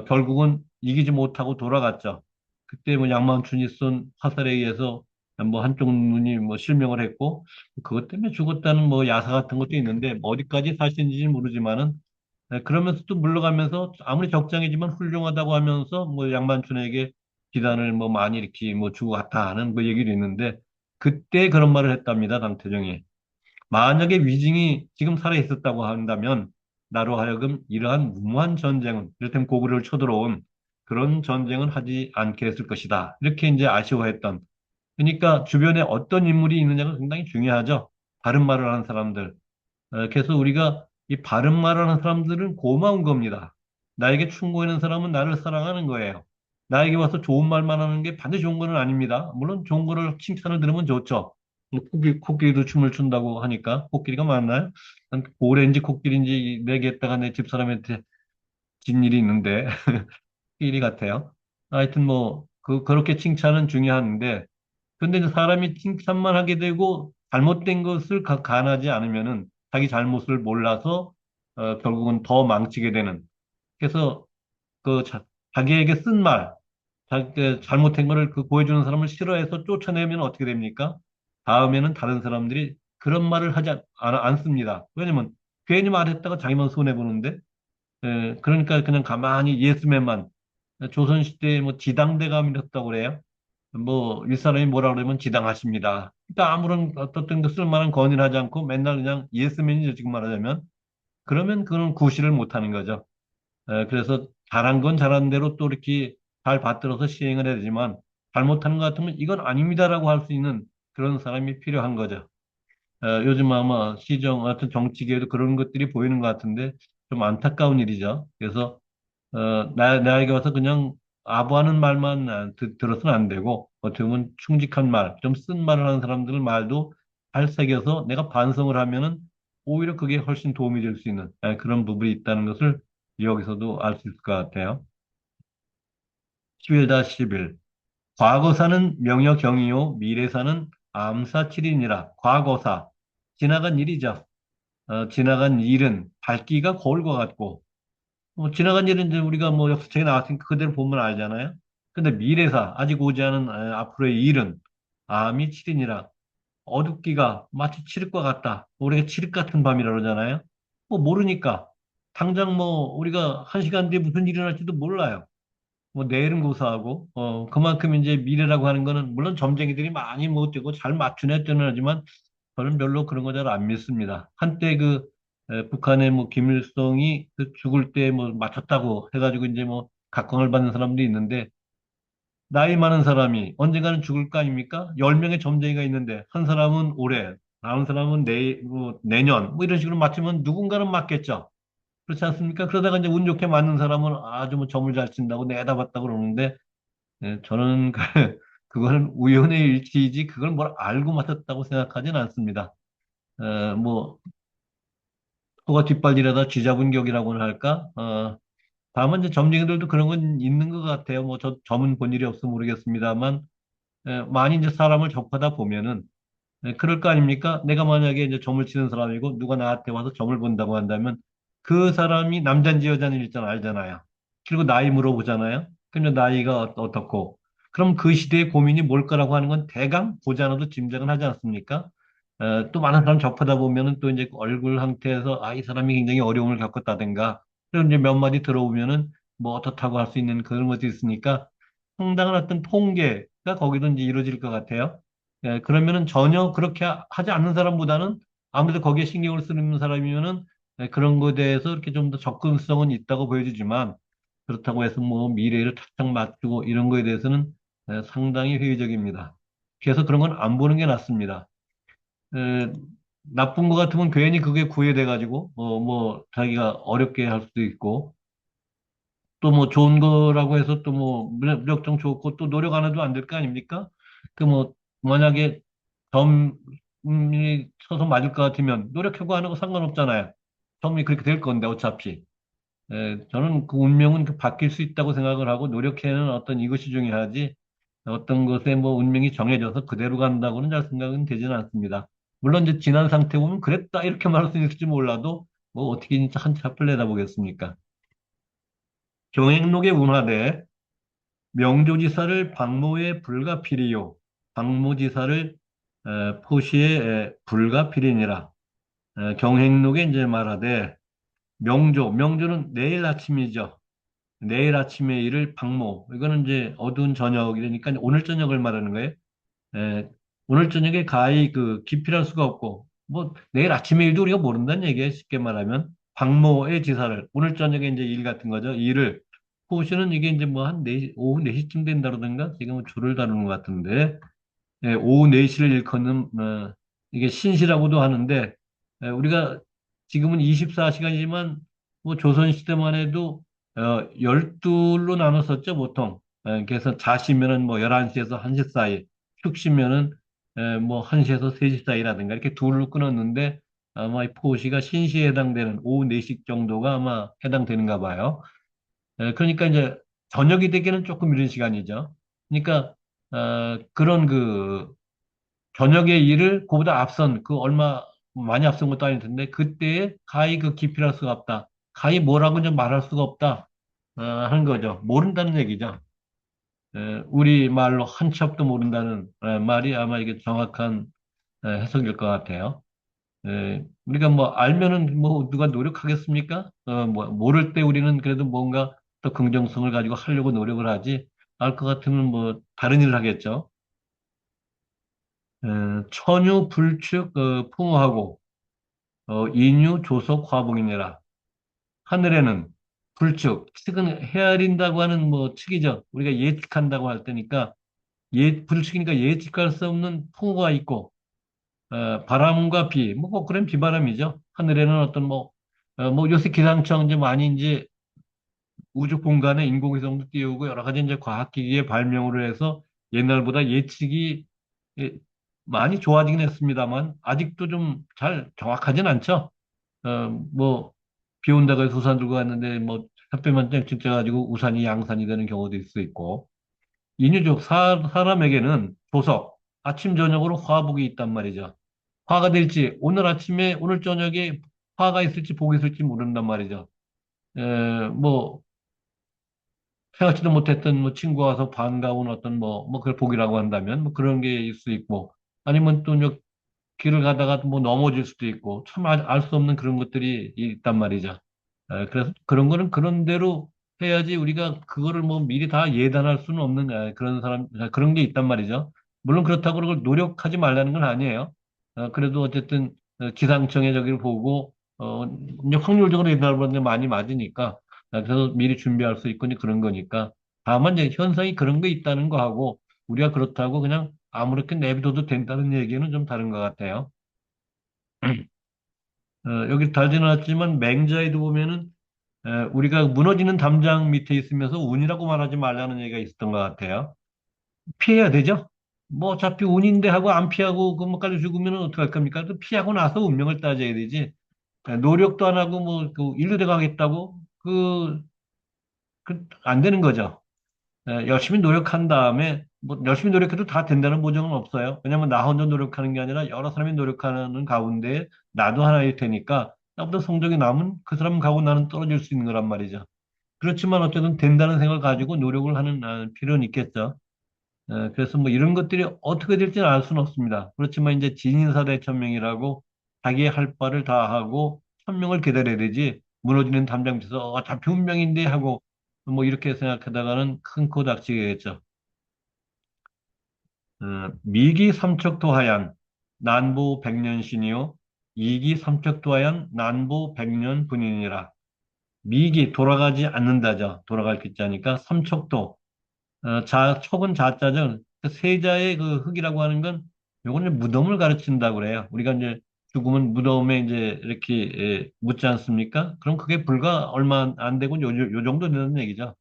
Speaker 1: 결국은 이기지 못하고 돌아갔죠. 그때 뭐 양만춘이 쏜 화살에 의해서 뭐 한쪽 눈이 뭐 실명을 했고 그것 때문에 죽었다는 뭐 야사 같은 것도 있는데 뭐 어디까지 사실인지는 모르지만은 그러면서도 물러가면서 아무리 적장이지만 훌륭하다고 하면서 뭐 양반춘에게 비단을 뭐 많이 이렇게 뭐 주고 갔다 하는 뭐 얘기도 있는데 그때 그런 말을 했답니다. 당태종이. 만약에 위징이 지금 살아 있었다고 한다면 나로 하여금 이러한 무모한 전쟁은 이를테면 고구려를 쳐들어온 그런 전쟁은 하지 않게 했을 것이다. 이렇게 이제 아쉬워했던. 그러니까 주변에 어떤 인물이 있느냐가 굉장히 중요하죠. 바른 말을 하는 사람들. 그래서 우리가 이 바른 말하는 사람들은 고마운 겁니다. 나에게 충고하는 사람은 나를 사랑하는 거예요. 나에게 와서 좋은 말만 하는 게 반드시 좋은 건 아닙니다. 물론 좋은 거를 칭찬을 들으면 좋죠. 뭐 코끼리도 춤을 춘다고 하니까 코끼리가 맞나요? 난 오렌지 코끼리인지 내겠다가 내 집사람한테 진 일이 있는데 코끼리 같아요. 하여튼 뭐 그렇게 칭찬은 중요한데 근데 이제 사람이 칭찬만 하게 되고 잘못된 것을 간하지 않으면은 자기 잘못을 몰라서 결국은 더 망치게 되는. 그래서 그 자기에게 쓴 말, 자기 잘못된 거를 그 보여주는 사람을 싫어해서 쫓아내면 어떻게 됩니까? 다음에는 다른 사람들이 그런 말을 하지 않습니다. 왜냐면 괜히 말했다가 자기만 손해 보는데. 그러니까 그냥 가만히 예스맨만 조선시대에 뭐 지당대감이었다고 그래요. 뭐 윗사람이 뭐라 그러면 지당하십니다. 그러니까 아무런 어떤 그 쓸만한 건의를 하지 않고 맨날 그냥 예스맨이죠, 지금 말하자면. 그러면 그건 구실을 못하는 거죠. 그래서 잘한 건 잘한 대로 또 이렇게 잘 받들어서 시행을 해야 되지만 잘못하는 것 같으면 이건 아닙니다라고 할 수 있는 그런 사람이 필요한 거죠. 요즘 아마 어떤 정치계에도 그런 것들이 보이는 것 같은데 좀 안타까운 일이죠. 그래서 나에게 와서 그냥 아부하는 말만 들어서는 안 되고, 어떻게 보면 충직한 말, 좀 쓴 말을 하는 사람들 말도 잘 새겨서 내가 반성을 하면은 오히려 그게 훨씬 도움이 될 수 있는 그런 부분이 있다는 것을 여기서도 알 수 있을 것 같아요. 11-11. 과거사는 명여경이요, 미래사는 암사칠이니라. 과거사. 지나간 일이죠. 지나간 일은 밝기가 거울과 같고, 지나간 일은 이제 우리가 뭐 역사책에 나왔으니까 그대로 보면 알잖아요. 근데 미래사, 아직 오지 않은 앞으로의 일은 암이 칠이니라. 어둡기가 마치 칠흑과 같다. 우리가 칠흑 같은 밤이라 그러잖아요. 뭐 모르니까. 당장 뭐 우리가 한 시간 뒤에 무슨 일이 날지도 몰라요. 뭐 내일은 고사하고, 그만큼 이제 미래라고 하는 거는 물론 점쟁이들이 많이 못 되고 잘 맞추네 했는 하지만 저는 별로 그런 거 잘 안 믿습니다. 한때 북한의 뭐 김일성이 그 죽을 때 뭐 맞췄다고 해가지고 이제 뭐 각광을 받는 사람도 있는데 나이 많은 사람이 언젠가는 죽을 거 아닙니까? 10명의 점쟁이가 있는데 한 사람은 올해, 다른 사람은 내년 뭐 이런 식으로 맞추면 누군가는 맞겠죠. 그렇지 않습니까? 그러다가 이제 운 좋게 맞는 사람은 아주 뭐 점을 잘 친다고 내다 봤다고 그러는데 저는 그거는 우연의 일치이지 그걸 뭘 알고 맞췄다고 생각하진 않습니다. 뭐 소가 뒷발질하다 쥐잡은 격이라고는 할까? 다만 이제 점쟁이들도 그런 건 있는 것 같아요. 뭐 점은 본 일이 없어 모르겠습니다만 많이 이제 사람을 접하다 보면은 그럴 거 아닙니까? 내가 만약에 이제 점을 치는 사람이고 누가 나한테 와서 점을 본다고 한다면 그 사람이 남자인지 여자인지 일단 알잖아요. 그리고 나이 물어보잖아요. 그럼 나이가 어떻고? 그럼 그 시대의 고민이 뭘까라고 하는 건 대강 보지 않아도 짐작은 하지 않습니까? 또 많은 사람 접하다 보면은 또 이제 얼굴 상태에서 이 사람이 굉장히 어려움을 겪었다든가 그럼 이제 몇 마디 들어보면은 뭐 어떻다고 할 수 있는 그런 것도 있으니까 상당한 어떤 통계가 거기도 이제 이루어질 것 같아요. 그러면은 전혀 그렇게 하지 않는 사람보다는 아무래도 거기에 신경을 쓰는 사람이면은 그런 거에 대해서 이렇게 좀 더 접근성은 있다고 보여지지만 그렇다고 해서 뭐 미래를 탁탁 맞추고 이런 거에 대해서는 상당히 회의적입니다. 그래서 그런 건 안 보는 게 낫습니다. 에, 나쁜 거 같으면 괜히 그게 구애돼가지고 뭐 자기가 어렵게 할 수도 있고 또 뭐 좋은 거라고 해서 또 뭐 무작정 좋고 또 노력 안 해도 안 될 거 아닙니까? 그 뭐 만약에 점이 쳐서 맞을 것 같으면 노력하고 하는 거 상관없잖아요. 점이 그렇게 될 건데 어차피. 저는 그 운명은 바뀔 수 있다고 생각을 하고 노력해는 어떤 이것이 중요하지 어떤 것에 뭐 운명이 정해져서 그대로 간다고는 잘 생각은 되지는 않습니다. 물론 이제 지난 상태 보면 그랬다 이렇게 말할 수 있을지 몰라도 뭐 어떻게 진짜 한치 앞을 내다보겠습니까? 경행록의 운하대 명조지사를 박모에 불가피리요. 박모지사를 포시에 불가피리니라. 경행록에 이제 말하되 명조는 내일 아침이죠. 내일 아침에 일을 박모. 이거는 이제 어두운 저녁이니까 오늘 저녁을 말하는 거예요. 에, 오늘 저녁에 가히 그 기필할 수가 없고 뭐 내일 아침에 일도 우리가 모른다는 얘기예요. 쉽게 말하면 박모의 지사를 오늘 저녁에 이제 일 같은 거죠. 일을 포시는 이게 이제 뭐 한 오후 4시쯤 된다 그러던가 지금은 줄을 다루는 것 같은데 오후 4시를 일컫는 이게 신시라고도 하는데 우리가 지금은 24시간이지만 뭐 조선시대만 해도 12로 나눴었죠 보통. 그래서 자시면은 뭐 11시에서 1시 사이, 축시면은 뭐 1시에서 3시 사이라든가 이렇게 둘로 끊었는데 아마 이 포시가 신시에 해당되는 오후 4시 정도가 아마 해당되는가 봐요. 그러니까 이제 저녁이 되기는 조금 이른 시간이죠. 그러니까 그런 저녁의 일을 그보다 앞선 그 얼마 많이 앞선 것도 아닐 텐데 그때에 가히 그 기필할 수가 없다. 가히 뭐라고 좀 말할 수가 없다. 하는 거죠. 모른다는 얘기죠. 우리 말로 한 치 앞도 모른다는 말이 아마 이게 정확한 해석일 것 같아요. 우리가 뭐 알면은 뭐 누가 노력하겠습니까? 뭐 모를 때 우리는 그래도 뭔가 더 긍정성을 가지고 하려고 노력을 하지. 알 것 같으면 뭐 다른 일을 하겠죠. 천유 불축 풍호하고 인유 조속 화복이니라. 하늘에는 불축, 측은 헤아린다고 하는 뭐 측이죠. 우리가 예측한다고 할 때니까 불축이니까 예측할 수 없는 풍호가 있고 바람과 비, 뭐 그런 비바람이죠. 하늘에는 어떤 뭐 요새 기상청 이제 많이 이제 우주 공간에 인공위성도 띄우고 여러 가지 이제 과학기기의 발명으로 해서 옛날보다 예측이 예, 많이 좋아지긴 했습니다만 아직도 좀 잘 정확하진 않죠. 뭐, 비 온다고 해서 우산 들고 갔는데 뭐 햇볕만 쨍쨍 쬐가지고 우산이 양산이 되는 경우도 있을 수 있고 인유적 사람에게는 조석, 아침 저녁으로 화복이 있단 말이죠. 화가 될지 오늘 아침에 오늘 저녁에 화가 있을지 복이 있을지 모른단 말이죠. 뭐 생각지도 못했던 뭐 친구가 와서 반가운 어떤 뭐 그걸 복이라고 한다면 뭐 그런 게 있을 수 있고 아니면 또 길을 가다가 뭐 넘어질 수도 있고 참 알 수 없는 그런 것들이 있단 말이죠. 그래서 그런 거는 그런 대로 해야지 우리가 그거를 뭐 미리 다 예단할 수는 없는 그런 그런 게 있단 말이죠. 물론 그렇다고 그걸 노력하지 말라는 건 아니에요. 그래도 어쨌든 기상청의 저기를 보고 이제 확률적으로 옛날보다 많이 맞으니까 그래서 미리 준비할 수 있고 이제 그런 거니까 다만 이제 현상이 그런 게 있다는 거 하고 우리가 그렇다고 그냥 아무렇게 내비둬도 된다는 얘기는 좀 다른 것 같아요. 여기 달지는 않았지만 맹자에도 보면은 우리가 무너지는 담장 밑에 있으면서 운이라고 말하지 말라는 얘기가 있었던 것 같아요. 피해야 되죠? 뭐 어차피 운인데 하고 안 피하고 그뭐까지 죽으면 어떡할 겁니까? 또 피하고 나서 운명을 따져야 되지. 노력도 안 하고 뭐그 인류대 가겠다고 안 되는 거죠. 열심히 노력한 다음에 뭐 열심히 노력해도 다 된다는 보장은 없어요. 왜냐면 나 혼자 노력하는 게 아니라 여러 사람이 노력하는 가운데 나도 하나일 테니까 나보다 성적이 남은 그 사람 가고 나는 떨어질 수 있는 거란 말이죠. 그렇지만 어쨌든 된다는 생각을 가지고 노력을 하는 필요는 있겠죠. 그래서 뭐 이런 것들이 어떻게 될지는 알 수는 없습니다. 그렇지만 이제 진인사대천명이라고 자기의 할 바를 다 하고 천명을 기다려야 되지 무너지는 담장 밑에서 어차피 운명인데 하고 뭐 이렇게 생각하다가는 큰 코 닥치겠죠. 미기 삼척도하얀 난보 백년신이요 이기 삼척도하얀 난보 백년분이니라. 미기 돌아가지 않는다죠. 돌아갈 기자니까 삼척도 촉은 자자죠. 그 세자의 그 흙이라고 하는 건 요건 이제 무덤을 가르친다고 그래요. 우리가 이제 죽으면 무덤에 이제 이렇게 묻지 않습니까? 그럼 그게 불과 얼마 안 되고 요 정도 되는 얘기죠.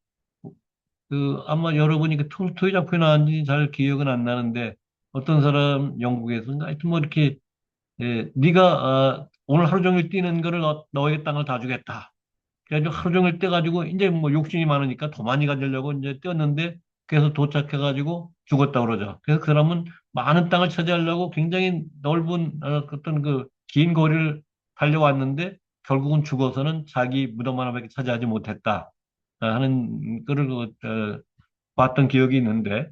Speaker 1: 아마 여러분이 그 톨스토이 작품이 나왔는지 잘 기억은 안 나는데 어떤 사람 영국에서인가 하여튼 뭐 이렇게 네가 오늘 하루 종일 뛰는 거를 너에게 땅을 다 주겠다. 그래가지고 하루 종일 뛰어가지고 이제 뭐 욕심이 많으니까 더 많이 가지려고 이제 뛰었는데 그래서 도착해가지고 죽었다 그러죠. 그래서 그 사람은 많은 땅을 차지하려고 굉장히 넓은 어떤 그 긴 거리를 달려왔는데 결국은 죽어서는 자기 무덤 하나밖에 차지하지 못했다 하는 거를 봤던 기억이 있는데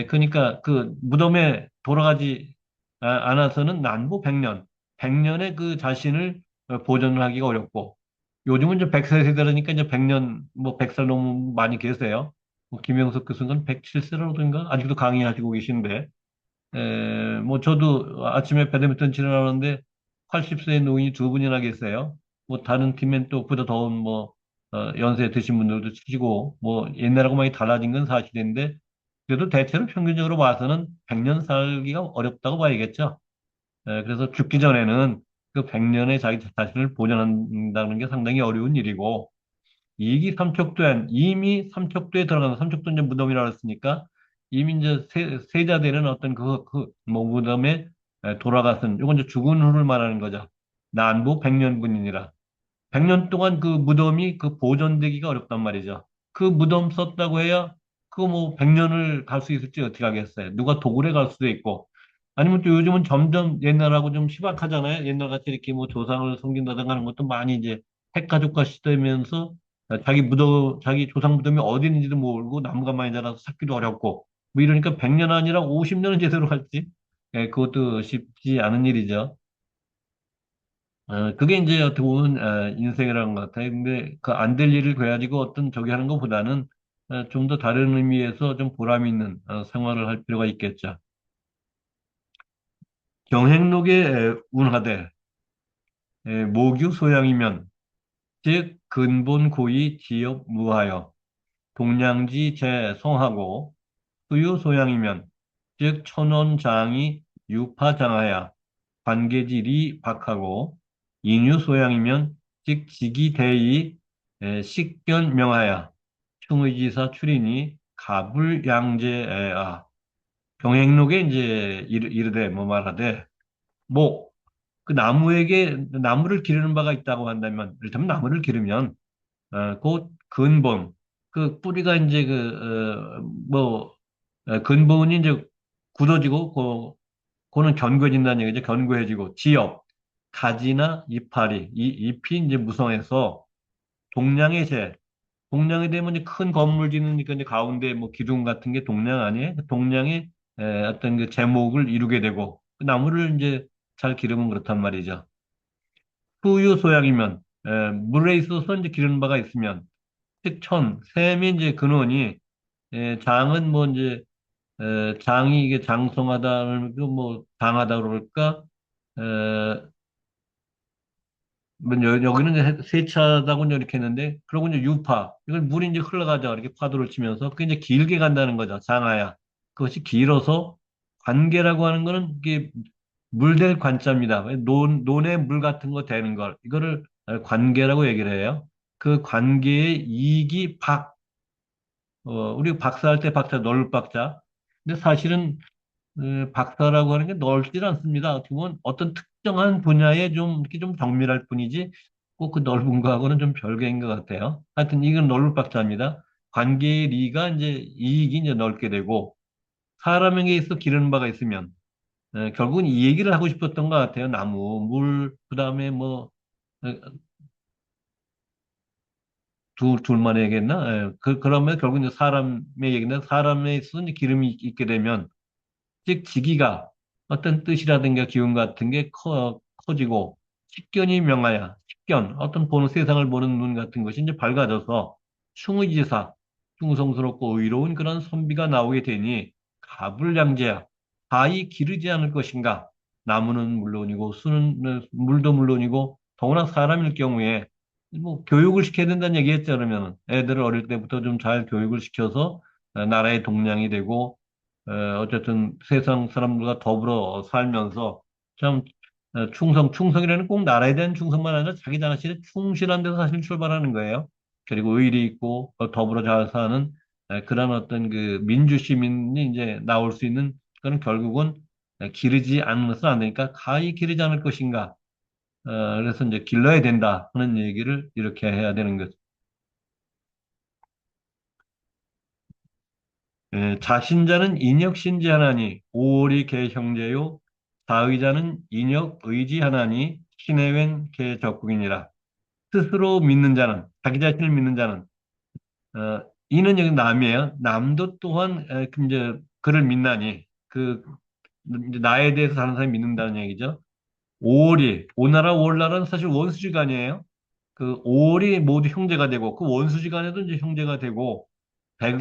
Speaker 1: 그러니까 그 무덤에 돌아가지 않아서는 난부 100년, 100년의 그 자신을 보존을 하기가 어렵고 요즘은 이제 100세 세대라니까 이제 100년, 뭐 100살 너무 많이 계세요. 뭐 김영석 교수는 107세라던가 아직도 강의하시고 계신데, 뭐 저도 아침에 배드민턴 치러 나오는데 80세의 노인이 두 분이나 계세요. 뭐 다른 팀엔 또 그보다 더운 뭐 연세 드신 분들도 치시고 뭐 옛날하고 많이 달라진 건 사실인데 그래도 대체로 평균적으로 봐서는 100년 살기가 어렵다고 봐야겠죠. 그래서 죽기 전에는 그 100년의 자기 자신을 보존한다는 게 상당히 어려운 일이고, 이기 삼척도엔 이미 삼척도에 들어가는 삼척도 이제 무덤이라고 했으니까, 이미 이제 세자되는 어떤 뭐 무덤에 돌아가선, 요건 이제 죽은 후를 말하는 거죠. 난부 100년분이니라. 100년 동안 그 무덤이 그 보존되기가 어렵단 말이죠. 그 무덤 썼다고 해야 그거 뭐 100년을 갈 수 있을지 어떻게 하겠어요. 누가 도굴해 갈 수도 있고. 아니면 또 요즘은 점점 옛날하고 좀 희박하잖아요. 옛날같이 이렇게 뭐 조상을 섬긴다든가 하는 것도 많이 이제 핵가족화 시대면서 자기 조상 무덤이 어디 있는지도 모르고 나무가 많이 자라서 찾기도 어렵고 뭐 이러니까 100년 아니라 50년은 제대로 갈지 그것도 쉽지 않은 일이죠. 그게 이제 어떻게 보면 인생이라는 것 같아요. 근데 그 안 될 일을 가지고 어떤 저기 하는 것보다는 좀 더 다른 의미에서 좀 보람 있는 생활을 할 필요가 있겠죠. 경행록에 운하되 모규 소양이면 즉 근본 고의 지역 무하여 동량지 재성하고 수유 소양이면 즉 천원장이 유파장하야 관계질이 박하고 인유 소양이면 즉 직이대이 식견명하야 충의지사 출인이 갑을양제에, 병행록에 이제 이르되, 뭐 말하되, 뭐, 그 나무에게, 나무를 기르는 바가 있다고 한다면, 이를테면 나무를 기르면, 그 근본, 그 뿌리가 이제 뭐, 근본이 이제 굳어지고, 그거는 견고해진다는 얘기죠. 견고해지고, 지엽, 가지나 이파리, 이 잎이 이제 무성해서, 동량의 재, 동량이 되면 이제 큰 건물 짓으니까 이제 가운데 뭐 기둥 같은 게 동량 아니에요? 그 동량의 어떤 그 제목을 이루게 되고, 그 나무를 이제 잘 기르면 그렇단 말이죠. 후유 소양이면, 물에 있어서 이제 기르는 바가 있으면, 특천, 샘이 이제 근원이, 장은 뭐 이제, 장이 이게 장성하다, 뭐, 강하다 그럴까, 뭐 여기는 이제 세차다고 이렇게 했는데, 그러고 이제 유파. 이건 물이 이제 흘러가죠. 이렇게 파도를 치면서. 그게 이제 길게 간다는 거죠. 장하야. 그것이 길어서 관계라고 하는 거는 이게 물될 관자입니다. 논에 물 같은 거 되는 걸. 이거를 관계라고 얘기를 해요. 그 관계의 이익이 우리 박사할 때 박사, 넓을 박자. 근데 사실은 박사라고 하는 게 넓질 않습니다. 어떻게 보면 어떤 특정한 분야에 좀 이렇게 좀 정밀할 뿐이지 꼭 그 넓은 거하고는 좀 별개인 것 같아요. 하여튼 이건 넓은 박사입니다. 관계의 리가 이제 이익이 이제 넓게 되고 사람에게 있어 기르는 바가 있으면 결국은 이 얘기를 하고 싶었던 것 같아요. 나무, 물, 그다음에 뭐 어, 둘만 얘기했나? 그러면 결국은 이제 사람의 얘기인데 사람에 있어서 이제 기름이 있게 되면 즉 지기가 어떤 뜻이라든가 기운 같은 게 커지고 식견이 명하야 식견 어떤 보는 세상을 보는 눈 같은 것이 이제 밝아져서 충의지사 충성스럽고 의로운 그런 선비가 나오게 되니 가불량제야 바이 기르지 않을 것인가. 나무는 물론이고 수는 물도 물론이고 더구나 사람일 경우에 뭐 교육을 시켜야 된다는 얘기했죠. 그러면 애들을 어릴 때부터 좀 잘 교육을 시켜서 나라의 동량이 되고 어쨌든 세상 사람들과 더불어 살면서 참 충성이라는 꼭 나라에 대한 충성만 아니라 자기 자신의 충실한 데서 사실 출발하는 거예요. 그리고 의리 있고 더불어 잘 사는 그런 어떤 그 민주 시민이 이제 나올 수 있는 그런 결국은 기르지 않는 것은 안 되니까 가히 기르지 않을 것인가. 그래서 이제 길러야 된다 하는 얘기를 이렇게 해야 되는 것. 자신자는 인역신지하나니 오월이 개형제요 사의자는 인역의지하나니 신의 웬 개적국이니라. 스스로 믿는 자는 자기 자신을 믿는 자는 이는 여기 남이에요. 남도 또한 그 이제 그를 믿나니 그 이제 나에 대해서 다른 사람이 믿는다는 얘기죠. 오월이 오나라 월나라는 사실 원수지간이에요. 그 오월이 모두 형제가 되고 그 원수지간에도 이제 형제가 되고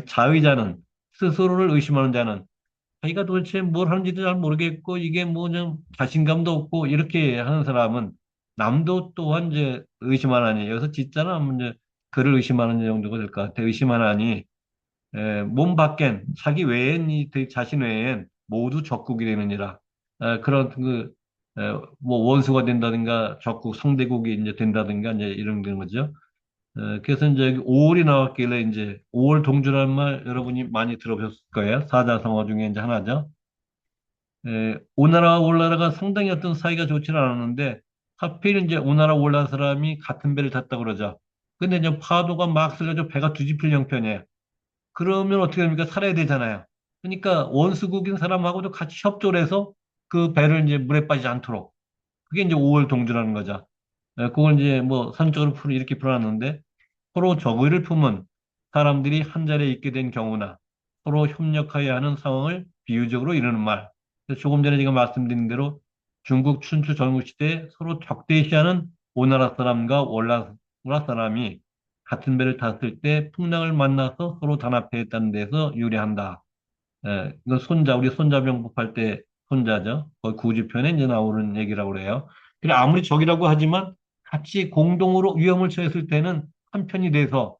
Speaker 1: 자의자는 스스로를 의심하는 자는 자기가 도대체 뭘 하는지도 잘 모르겠고, 이게 뭐 좀 자신감도 없고, 이렇게 하는 사람은 남도 또한 이제 의심하나니, 여기서 짓잖아. 하면 이제 그를 의심하는 정도가 될 것 같아. 의심하나니, 몸 밖엔, 자기 외엔, 자신 외엔 모두 적국이 되느니라. 그런 뭐 원수가 된다든가, 적국, 상대국이 이제 된다든가, 이제 이런 거죠. 그래서 이제 여기 5월이 나왔길래 이제 5월 동주라는 말 여러분이 많이 들어보셨을 거예요. 사자성어 중에 이제 하나죠. 오나라와 올나라가 상당히 어떤 사이가 좋지는 않았는데 하필 이제 오나라 올나라 사람이 같은 배를 탔다고 그러죠. 근데 이제 파도가 막 쓸려져 배가 뒤집힐 형편이에요. 그러면 어떻게 됩니까? 살아야 되잖아요. 그러니까 원수국인 사람하고도 같이 협조를 해서 그 배를 이제 물에 빠지지 않도록. 그게 이제 5월 동주라는 거죠. 그걸 이제 뭐 선적으로 이렇게 풀어놨는데 서로 적의를 품은 사람들이 한 자리에 있게 된 경우나 서로 협력해야 하는 상황을 비유적으로 이르는 말. 그래서 조금 전에 제가 말씀드린 대로 중국 춘추 전국시대에 서로 적대시하는 오나라 사람과 월나라 사람이 같은 배를 탔을 때 풍랑을 만나서 서로 단합했다는 데서 유래한다. 이건 우리 손자병법 할 때 손자죠. 거의 구지편에 이제 나오는 얘기라고 그래요. 그래, 아무리 적이라고 하지만 같이 공동으로 위험을 처했을 때는 한편이 돼서,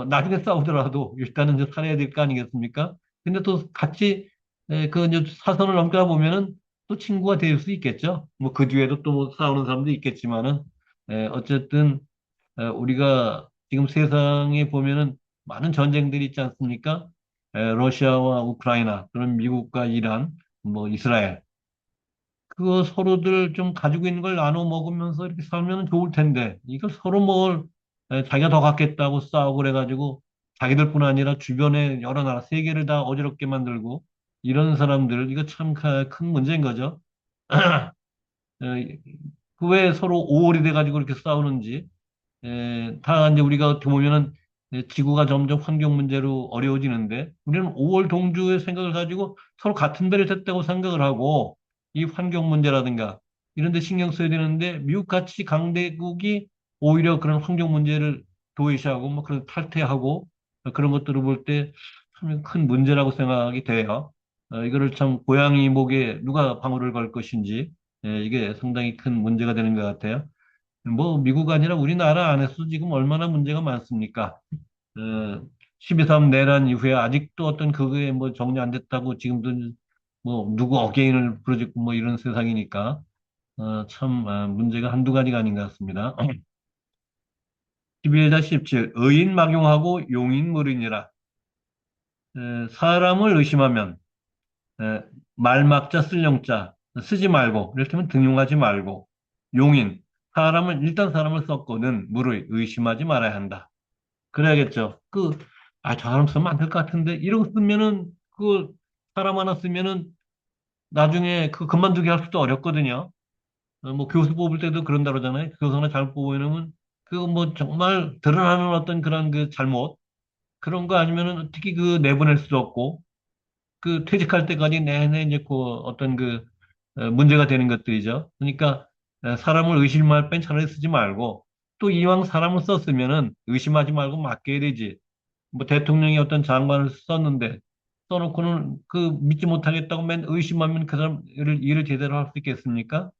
Speaker 1: 나중에 싸우더라도 일단은 이제 살아야 될 거 아니겠습니까? 근데 또 같이, 이제 사선을 넘겨다 보면은 또 친구가 될 수 있겠죠. 뭐 그 뒤에도 또 싸우는 사람도 있겠지만은, 어쨌든, 우리가 지금 세상에 보면은 많은 전쟁들이 있지 않습니까? 러시아와 우크라이나, 그런 미국과 이란, 뭐 이스라엘. 그거 서로들 좀 가지고 있는 걸 나눠 먹으면서 이렇게 살면 좋을 텐데, 이걸 서로 뭘, 자기가 더 갖겠다고 싸우고 그래가지고, 자기들뿐 아니라 주변의 여러 나라, 세계를 다 어지럽게 만들고, 이런 사람들, 이거 참 큰 문제인 거죠. 그왜 서로 오월이 돼가지고 이렇게 싸우는지, 다 이제 우리가 어떻게 보면은 지구가 점점 환경 문제로 어려워지는데 우리는 5월 동주의 생각을 가지고 서로 같은 배를 탔다고 생각을 하고 이 환경 문제라든가 이런 데 신경 써야 되는데 미국 같이 강대국이 오히려 그런 환경 문제를 도외시하고 뭐 그런 탈퇴하고 그런 것들을 볼 때 참 큰 문제라고 생각이 돼요. 이거를 참 고양이 목에 누가 방울을 걸 것인지 이게 상당히 큰 문제가 되는 것 같아요. 뭐 미국 아니라 우리나라 안에서 지금 얼마나 문제가 많습니까? 어, 12.3 내란 이후에 아직도 어떤 그거에 뭐 정리 안 됐다고 지금도 뭐 누구 어게인을 부르짖고 뭐 이런 세상이니까 참 문제가 한두 가지가 아닌 것 같습니다. 11-17 의인 막용하고 용인 물이니라. 사람을 의심하면 에, 말막자 쓸 영자 쓰지 말고 이를테면 등용하지 말고 용인 사람을 썼거든 물을 의심하지 말아야 한다. 그래야겠죠. 저 사람 쓰면 안 될 것 같은데, 이러고 쓰면은, 사람 하나 쓰면은, 나중에 그만두게 할 수도 어렵거든요. 뭐, 교수 뽑을 때도 그런다 그러잖아요. 교수 하나 잘못 뽑으면, 그거 뭐, 정말 드러나는 어떤 그런 그 잘못, 그런 거 아니면은, 특히 내보낼 수도 없고, 퇴직할 때까지 내내 이제 어떤 문제가 되는 것들이죠. 그러니까, 사람을 의심할 땐 차라리 쓰지 말고, 또 이왕 사람을 썼으면은, 의심하지 말고 맡겨야 되지. 뭐 대통령이 어떤 장관을 썼는데 써놓고는 믿지 못하겠다고 맨 의심하면 그 사람 일을 제대로 할 수 있겠습니까?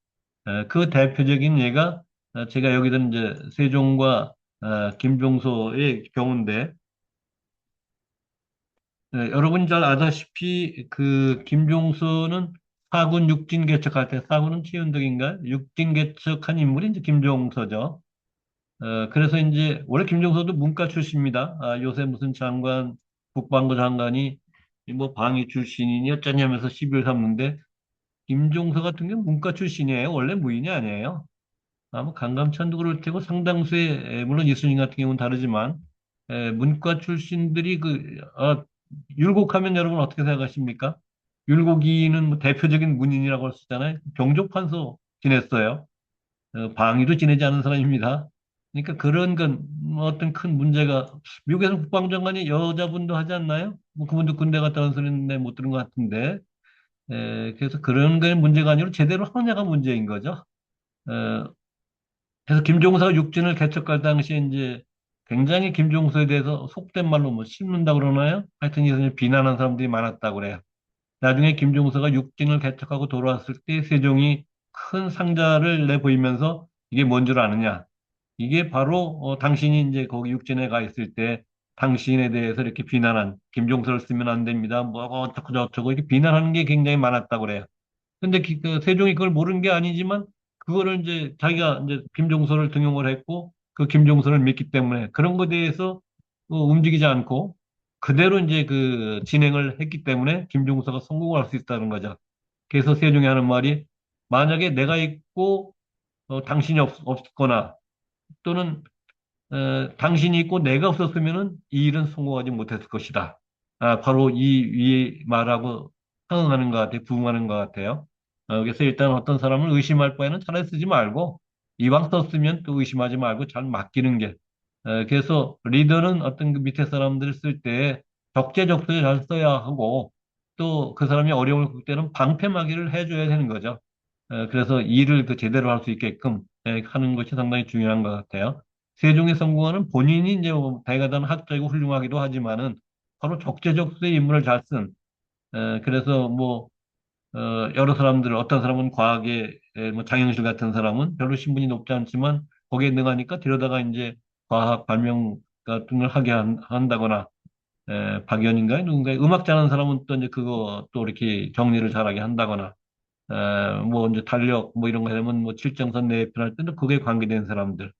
Speaker 1: 그 대표적인 예가 제가 여기다 이제 세종과 김종서의 경우인데 여러분 잘 아다시피 김종서는 사군 육진 개척할 때 사군은 최윤덕인가 육진 개척한 인물이 이제 김종서죠. 그래서 이제, 원래 김종서도 문과 출신입니다. 요새 무슨 장관, 국방부 장관이 뭐 방위 출신이니 어쩌냐면서 시비를 삼는데, 김종서 같은 경우는 문과 출신이에요. 원래 무인이 아니에요. 아마 강감찬도 그럴 테고 상당수의, 물론 이순신 같은 경우는 다르지만, 문과 출신들이 율곡하면 여러분 어떻게 생각하십니까? 율곡이는 뭐 대표적인 문인이라고 할 수 있잖아요. 병족판서 지냈어요. 방위도 지내지 않은 사람입니다. 그러니까 그런 건 어떤 큰 문제가 미국에서 국방장관이 여자분도 하지 않나요? 뭐 그분도 군대 갔다 온 소리인데 못 들은 것 같은데 그래서 그런 게 문제가 아니라 제대로 하느냐가 문제인 거죠. 에, 그래서 김종서가 육진을 개척할 당시에 이제 굉장히 김종서에 대해서 속된 말로 뭐 씹는다 그러나요? 하여튼 이런 비난하는 사람들이 많았다고 그래요. 나중에 김종서가 육진을 개척하고 돌아왔을 때 세종이 큰 상자를 내보이면서 이게 뭔 줄 아느냐? 이게 바로 당신이 이제 거기 육진에 가 있을 때 당신에 대해서 이렇게 비난한 김종서를 쓰면 안 됩니다. 뭐 어쩌고 저쩌고 이렇게 비난하는 게 굉장히 많았다고 그래요. 근데 세종이 그걸 모르는 게 아니지만 그거를 이제 자기가 이제 김종서를 등용을 했고 그 김종서를 믿기 때문에 그런 것에 대해서 움직이지 않고 그대로 이제 진행을 했기 때문에 김종서가 성공을 할 수 있다는 거죠. 그래서 세종이 하는 말이 만약에 내가 있고 당신이 없거나 또는 당신이 있고 내가 없었으면은 이 일은 성공하지 못했을 것이다. 바로 이 말하고 상응하는 것 같아요. 부응하는 것 같아요. 그래서 일단 어떤 사람을 의심할 바에는 차라리 쓰지 말고 이왕 썼으면 또 의심하지 말고 잘 맡기는 게. 그래서 리더는 어떤 그 밑에 사람들을 쓸 때 적재적소에 잘 써야 하고 또 그 사람이 어려움을 겪을 때는 방패막이를 해줘야 되는 거죠. 그래서 일을 제대로 할 수 있게끔 하는 것이 상당히 중요한 것 같아요. 세종의 성공하는 본인이 이제 뭐 대가단 학자이고 훌륭하기도 하지만은 바로 적재적소에 인물을 잘 쓴, 그래서 뭐, 여러 사람들, 어떤 사람은 과학의, 뭐 장영실 같은 사람은 별로 신분이 높지 않지만 거기에 능하니까 데려다가 이제 과학 발명 같은 걸 하게 한다거나, 박연인가요? 누군가요? 음악 잘하는 사람은 또 이제 그거 또 이렇게 정리를 잘하게 한다거나, 뭐 이제 달력 뭐 이런 거 하면 뭐 칠정선 내편할 때는 그게 관계된 사람들,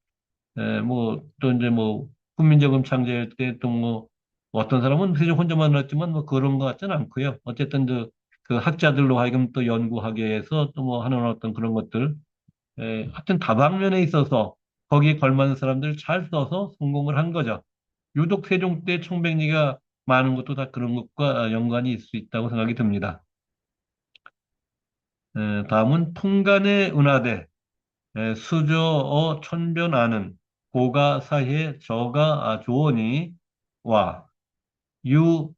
Speaker 1: 뭐 또 이제 뭐 훈민정음 창제할 때 또 뭐 어떤 사람은 세종 혼자만 났지만 뭐 그런 것 같지는 않고요. 어쨌든 그 학자들로 하여금 또 연구하게 해서 또 뭐 하는 어떤 그런 것들, 하여튼 다방면에 있어서 거기에 걸맞는 사람들 잘 써서 성공을 한 거죠. 유독 세종 때 청백리가 많은 것도 다 그런 것과 연관이 있을 수 있다고 생각이 듭니다. 다음은 풍간의 은하대, 수저어 천변하는 고가 사이에 저가 조언이 와 유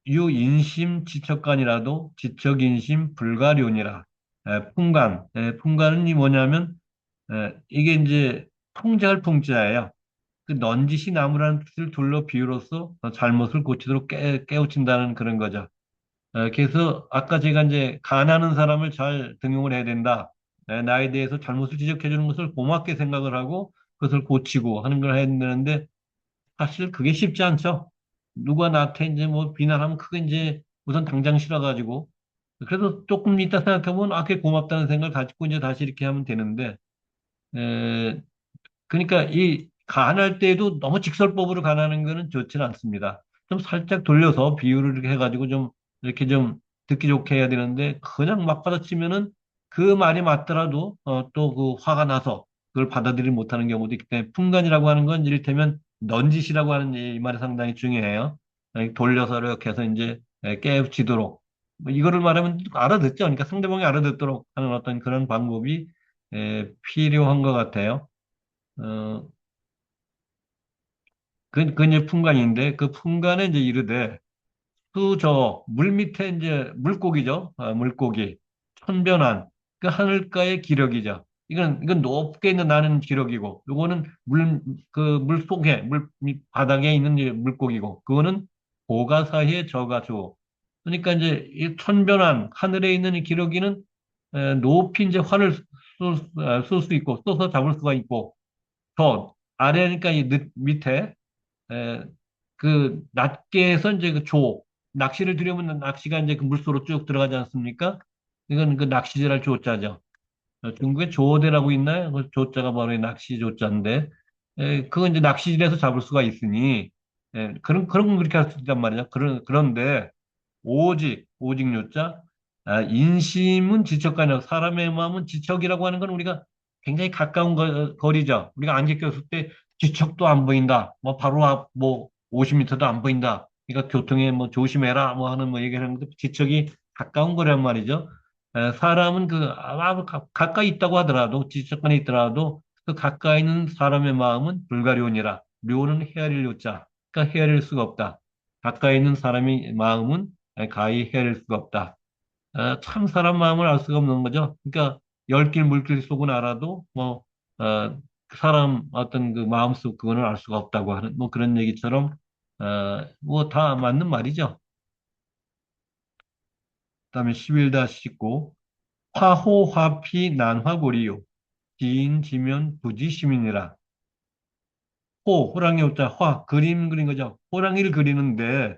Speaker 1: 유인심 지척간이라도 지척인심 불가료니라. 풍간, 풍간은 이 뭐냐면 이게 이제 풍자할 풍자예요. 그 넌지시 나무라는 뜻을 둘러 비유로서 잘못을 고치도록 깨우친다는 그런 거죠. 그래서 아까 제가 이제 가난한 사람을 잘 등용을 해야 된다. 나에 대해서 잘못을 지적해 주는 것을 고맙게 생각을 하고 그것을 고치고 하는 걸 해야 되는데 사실 그게 쉽지 않죠. 누가 나한테 이제 뭐 비난하면 그게 이제 우선 당장 싫어가지고 그래도 조금 이따 생각하면 아, 그게 고맙다는 생각을 가지고 이제 다시 이렇게 하면 되는데 에, 그러니까 이 간할 때에도 너무 직설법으로 간하는 거는 좋지는 않습니다. 좀 살짝 돌려서 비유를 이렇게 해가지고 좀 이렇게 좀 듣기 좋게 해야 되는데 그냥 막 받아치면은 그 말이 맞더라도 또 그 화가 나서 그걸 받아들이지 못하는 경우도 있기 때문에 풍간이라고 하는 건 이를테면 넌짓이라고 하는 이 말이 상당히 중요해요. 돌려서 이렇게 해서 이제 깨우치도록 뭐 이거를 말하면 알아듣죠. 그러니까 상대방이 알아듣도록 하는 어떤 그런 방법이 필요한 것 같아요. 어, 그 이제 풍간인데 그 풍간에 이제 이르되 수저 물 밑에 이제 물고기죠. 물고기 천변한 그 하늘가의 기력이죠. 이건 높게 있는 나는 기력이고 요거는 물 그 물 속에 물 바닥에 있는 이제 물고기고 그거는 고가 사이에 저가 주. 그러니까 이제 이 천변한 하늘에 있는 이 기러기는 높이 이제 활을 쏠 수 있고 쏘서 잡을 수가 있고 저 아래니까 이 밑에 에, 그 낱개에서 이제 그 낚시를 들여면 낚시가 이제 그 물속으로 쭉 들어가지 않습니까? 이건 그 낚시질할 조자죠. 중국에 조대라고 있나요? 그 조자가 바로 이 낚시 조자인데, 그건 이제 낚시질해서 잡을 수가 있으니, 그런 건 그렇게 할 수 있단 말이죠. 그런데, 오직 요자, 인심은 지척가냐, 사람의 마음은 지척이라고 하는 건 우리가 굉장히 가까운 거리죠. 우리가 안개 꼈을 때 지척도 안 보인다. 뭐 바로 앞, 뭐 50m도 안 보인다. 그러니까 교통에 뭐 조심해라, 뭐 하는 뭐 얘기를 하는데 지척이 가까운 거란 말이죠. 사람은 아마 가까이 있다고 하더라도, 지척간에 있더라도 그 가까이 있는 사람의 마음은 불가료니라. 료는 헤아릴 요자. 그러니까 헤아릴 수가 없다. 가까이 있는 사람의 마음은 가히 헤아릴 수가 없다. 참 사람 마음을 알 수가 없는 거죠. 그러니까 열길 물길 속은 알아도 그 사람 어떤 그 마음속 그거는 알 수가 없다고 하는 뭐 그런 얘기처럼 뭐 다 맞는 말이죠. 그다음에 11-19 화호 화피 난화고리요 지인 지면 부지시민이라. 호랑이 호자 화 그림 그린 거죠. 호랑이를 그리는데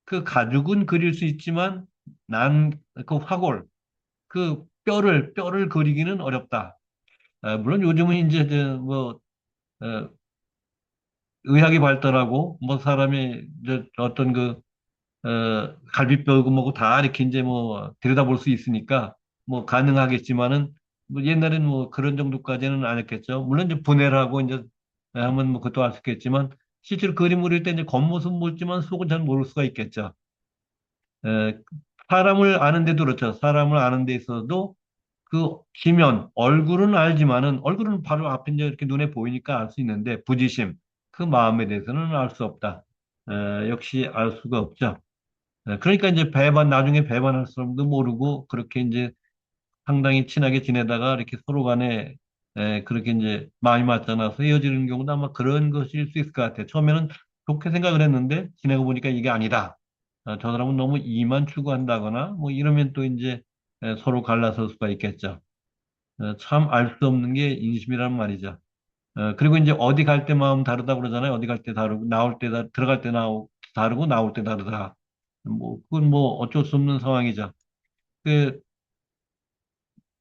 Speaker 1: 그 가죽은 그릴 수 있지만 난 그 화골 그 뼈를 그리기는 어렵다. 물론 요즘은 이제 뭐 어, 의학이 발달하고 뭐 사람이 어떤 갈비뼈고 뭐고 다 이렇게 이제 뭐 들여다볼 수 있으니까 뭐 가능하겠지만은 뭐 옛날에는 뭐 그런 정도까지는 안 했겠죠. 물론 이제 분해를 하고 이제 하면 뭐 그것도 알 수 있겠지만 실제로 그림 그릴 때 이제 겉모습 묻지만 속은 잘 모를 수가 있겠죠. 에, 사람을 아는데도 그렇죠. 사람을 아는 데 있어도 그 지면 얼굴은 알지만은 얼굴은 바로 앞에 이제 이렇게 눈에 보이니까 알 수 있는데 부지심 그 마음에 대해서는 알 수 없다. 역시 알 수가 없죠. 그러니까 이제 나중에 배반할 사람도 모르고 그렇게 이제 상당히 친하게 지내다가 이렇게 서로 간에 그렇게 이제 마음이 맞지 않아서 헤어지는 경우도 아마 그런 것일 수 있을 것 같아요. 처음에는 좋게 생각을 했는데 지내고 보니까 이게 아니다. 저 사람은 너무 이만 추구한다거나 뭐 이러면 또 이제 서로 갈라설 수가 있겠죠. 참 알 수 없는 게 인심이란 말이죠. 그리고 이제 어디 갈 때 마음 다르다 그러잖아요. 어디 갈 때 다르고 나올 때 들어갈 때 다르고 나올 때 다르다. 뭐 그건 뭐 어쩔 수 없는 상황이죠. 그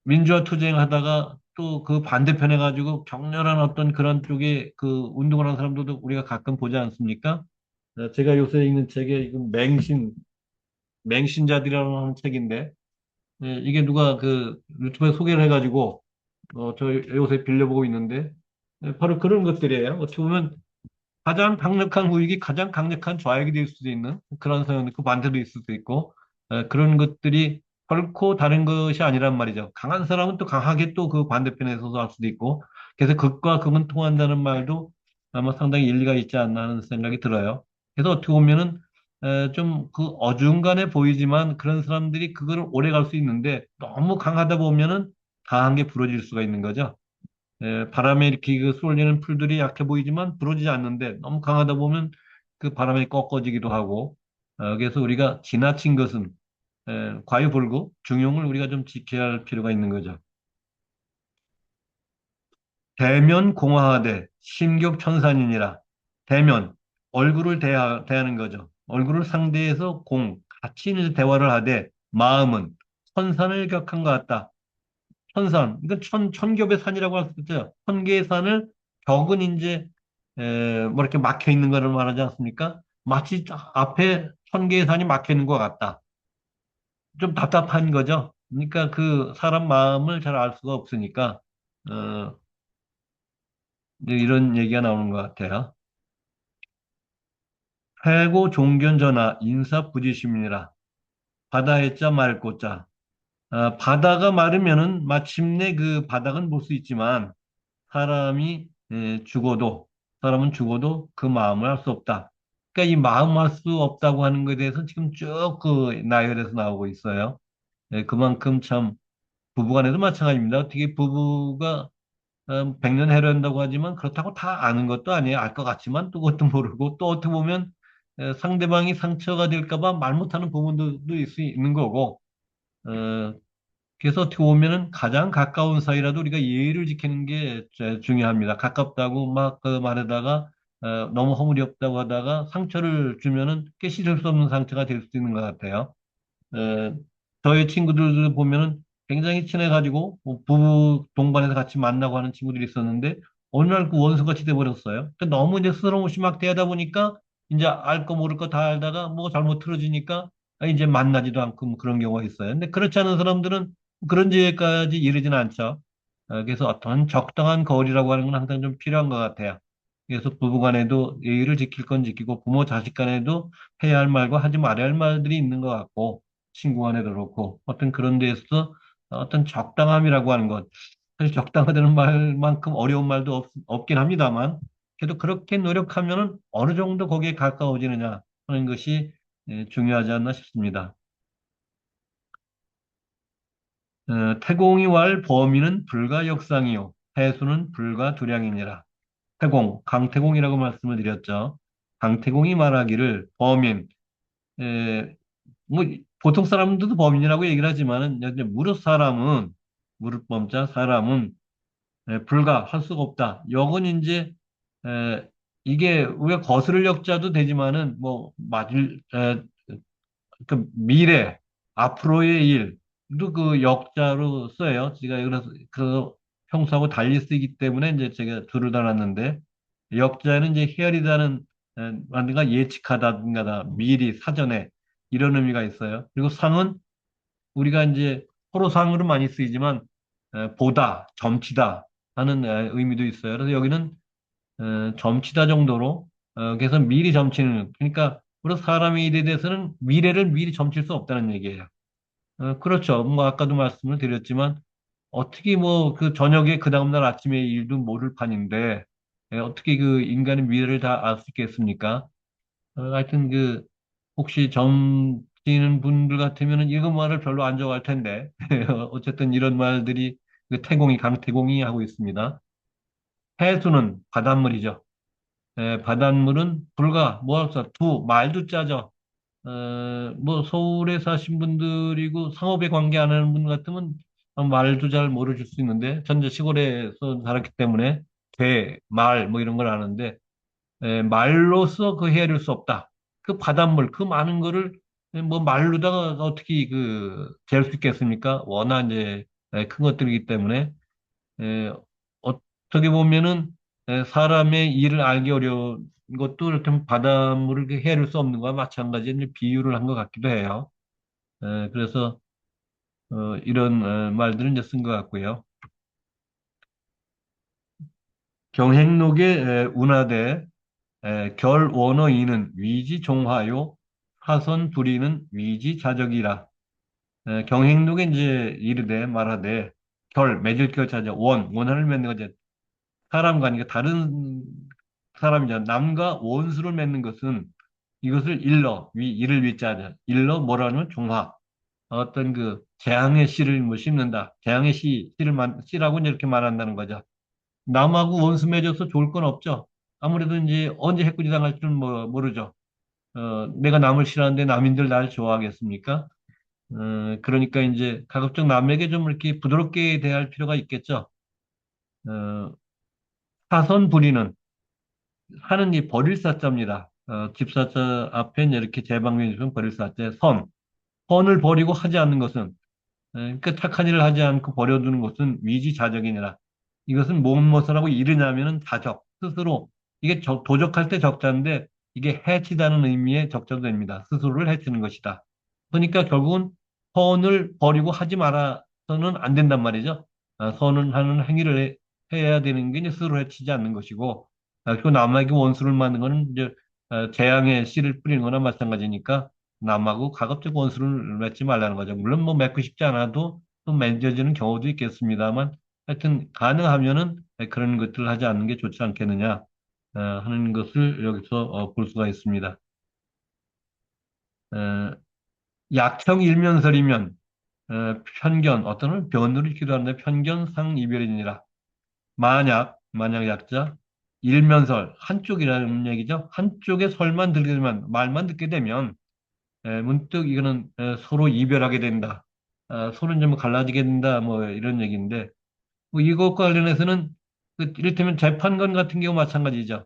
Speaker 1: 민주화 투쟁하다가 또 그 반대편에 가지고 격렬한 어떤 그런 쪽에 그 운동을 하는 사람들도 우리가 가끔 보지 않습니까? 제가 요새 읽는 책에 이거 맹신자들이라는 하는 책인데, 이게 누가 그 유튜브에 소개를 해가지고, 저 요새 빌려보고 있는데, 바로 그런 것들이에요. 어떻게 보면 가장 강력한 우익이 가장 강력한 좌익이 될 수도 있는 그런 상황도 있고 반대도 있을 수도 있고 그런 것들이 결코 다른 것이 아니란 말이죠. 강한 사람은 또 강하게 또 그 반대편에 서서 할 수도 있고 그래서 극과 극은 통한다는 말도 아마 상당히 일리가 있지 않나 하는 생각이 들어요. 그래서 어떻게 보면은 좀 그 어중간해 보이지만 그런 사람들이 그거를 오래 갈 수 있는데 너무 강하다 보면은 강한 게 부러질 수가 있는 거죠. 바람에 이렇게 그 쏠리는 풀들이 약해 보이지만 부러지지 않는데 너무 강하다 보면 그 바람에 꺾어지기도 하고 그래서 우리가 지나친 것은 과유불급 중용을 우리가 좀 지켜야 할 필요가 있는 거죠. 대면 공화하되 심격천산이니라. 대면 얼굴을 대하는 거죠. 얼굴을 상대해서 같이 이제 대화를 하되 마음은 천산을 격한 것 같다. 천산. 이건 천겹의 산이라고 할 수 있죠. 천 개의 산을 벽은 이제, 뭐 이렇게 막혀 있는 거를 말하지 않습니까? 마치 앞에 천 개의 산이 막혀 있는 것 같다. 좀 답답한 거죠. 그러니까 그 사람 마음을 잘 알 수가 없으니까, 어, 이제 이런 얘기가 나오는 것 같아요. 해고 종견 전하 인사 부지심이니라. 바다에 자 맑고 자. 바다가 마르면은 마침내 그 바닥은 볼 수 있지만 사람이 죽어도 사람은 죽어도 그 마음을 할 수 없다. 그러니까 이 마음 할 수 없다고 하는 것에 대해서 지금 쭉 그 나열해서 나오고 있어요. 그만큼 참 부부간에도 마찬가지입니다. 어떻게 부부가 100년 해로한다고 하지만 그렇다고 다 아는 것도 아니에요. 알 것 같지만 또 그것도 모르고 또 어떻게 보면 상대방이 상처가 될까 봐 말 못하는 부분도 있을 수 있는 거고 어, 그래서 어떻게 보면은 가장 가까운 사이라도 우리가 예의를 지키는 게 중요합니다. 가깝다고 막 그 말하다가 너무 허물이 없다고 하다가 상처를 주면은 깨씻을 수 없는 상처가 될 수도 있는 것 같아요. 어, 저희 친구들도 보면은 굉장히 친해가지고 뭐 부부 동반해서 같이 만나고 하는 친구들이 있었는데 어느 날 그 원수같이 돼버렸어요. 그 너무 이제 스스럼없이 막 대하다 보니까 이제 알 거 모를 거 다 알다가 뭐 잘못 틀어지니까 이제 만나지도 않고 뭐 그런 경우가 있어요. 근데 그렇지 않은 사람들은 그런 지에까지 이르지는 않죠. 그래서 어떤 적당한 거리라고 하는 건 항상 좀 필요한 것 같아요. 그래서 부부 간에도 예의를 지킬 건 지키고 부모 자식 간에도 해야 할 말과 하지 말아야 할 말들이 있는 것 같고 친구 간에도 그렇고 어떤 그런 데서 어떤 적당함이라고 하는 것 사실 적당하다는 말만큼 어려운 말도 없긴 합니다만 그래도 그렇게 노력하면은 어느 정도 거기에 가까워지느냐 하는 것이 중요하지 않나 싶습니다. 태공이 왈 범인은 불가 역상이요 해수는 불가 두량이니라. 강태공이라고 말씀을 드렸죠. 강태공이 말하기를 범인, 에, 뭐 보통 사람들도 범인이라고 얘기를 하지만은 이제 무릇 범자 사람은 불가 할 수가 없다. 역은 이제 에, 이게 우리가 거스를 역자도 되지만은 뭐 맞을 그 미래 앞으로의 일도 그 역자로 써요. 제가 그래서 그 평소하고 달리 쓰기 때문에 이제 제가 줄을 달았는데 역자는 이제 헤아리다는 뭔가 예측하다든가 미리 사전에 이런 의미가 있어요. 그리고 상은 우리가 이제 서로 상으로 많이 쓰이지만 보다, 점치다 하는 의미도 있어요. 그래서 여기는 점치다 정도로 그래서 미리 점치는 그러니까 우리 사람의 일에 대해서는 미래를 미리 점칠 수 없다는 얘기예요. 그렇죠. 뭐 아까도 말씀을 드렸지만 어떻게 뭐 그 저녁에 그 다음날 아침에 일도 모를 판인데 어떻게 그 인간의 미래를 다 알 수 있겠습니까? 하여튼 그 혹시 점치는 분들 같으면은 이런 말을 별로 안 좋아할 텐데 어쨌든 이런 말들이 그 강태공이 하고 있습니다. 해수는 바닷물이죠. 바닷물은 불가 뭐할수 말도 짜죠. 뭐 서울에 사신 분들이고 상업에 관계 안 하는 분 같으면 말도 잘 모르실 수 있는데 전제 시골에서 살았기 때문에 말 뭐 이런 걸 아는데 말로써 그 헤아릴 수 없다. 그 바닷물 그 많은 거를 뭐 말로다가 어떻게 그 잴 수 있겠습니까? 워낙 이제 큰 것들이기 때문에 에, 어떻게 보면은 사람의 일을 알기 어려운 것도 이렇게 바닷물을 이렇게 헤아릴 수 없는 거와 마찬가지 이제 비유를 한 것 같기도 해요. 그래서 이런 말들은 이제 쓴 것 같고요. 경행록의 운하대 결원어이는 위지종화요 하선 불이는 위지자적이라. 경행록에 이제 이르되 말하되 맺을 결자죠. 원한을 맺는 거죠. 사람과 아니까 다른 사람이죠. 남과 원수를 맺는 것은 이것을 이를 위자죠. 뭐라 하면 종화. 어떤 그 재앙의 씨를 뭐 심는다. 재앙의 씨라고 이렇게 말한다는 거죠. 남하고 원수 맺어서 좋을 건 없죠. 아무래도 이제 언제 해코지 당할 줄은 뭐 모르죠. 내가 남을 싫어하는데 남인들 날 좋아하겠습니까? 그러니까 이제 가급적 남에게 좀 이렇게 부드럽게 대할 필요가 있겠죠. 어, 사선 부리는 하는 이 버릴 사자입니다. 집사자 앞에 이렇게 제방명이 있으면 버릴 사자, 선을 버리고 하지 않는 것은 그러니까 착한 일을 하지 않고 버려두는 것은 위지자적이니라. 이것은 무엇을 하고 이르냐면은 자적, 스스로. 이게 도적할 때 적자인데 이게 해치다는 의미의 적자도 됩니다. 스스로를 해치는 것이다. 그러니까 결국은 선을 버리고 하지 말아서는 안 된단 말이죠. 선을 하는 행위를 해야 되는 게 이제 스스로 해치지 않는 것이고, 그리고 남에게 원수를 만드는 거는 이제 재앙의 씨를 뿌리는 거나 마찬가지니까 남하고 가급적 원수를 맺지 말라는 거죠. 물론 뭐 맺고 싶지 않아도 또 맺어지는 경우도 있겠습니다만 하여튼 가능하면은 그런 것들을 하지 않는 게 좋지 않겠느냐 하는 것을 여기서 볼 수가 있습니다. 어, 약청 일면설이면 편견 어떤 은 변으로 기도하는데 편견상 이별이니라. 만약 약자 일면설 한쪽이라는 얘기죠. 한쪽의 설만 들게 되면 말만 듣게 되면 문득 이거는 서로 이별하게 된다. 서로 이제 뭐 갈라지게 된다. 뭐 이런 얘기인데 뭐 이것과 관련해서는 그 이를테면 재판관 같은 경우 마찬가지죠.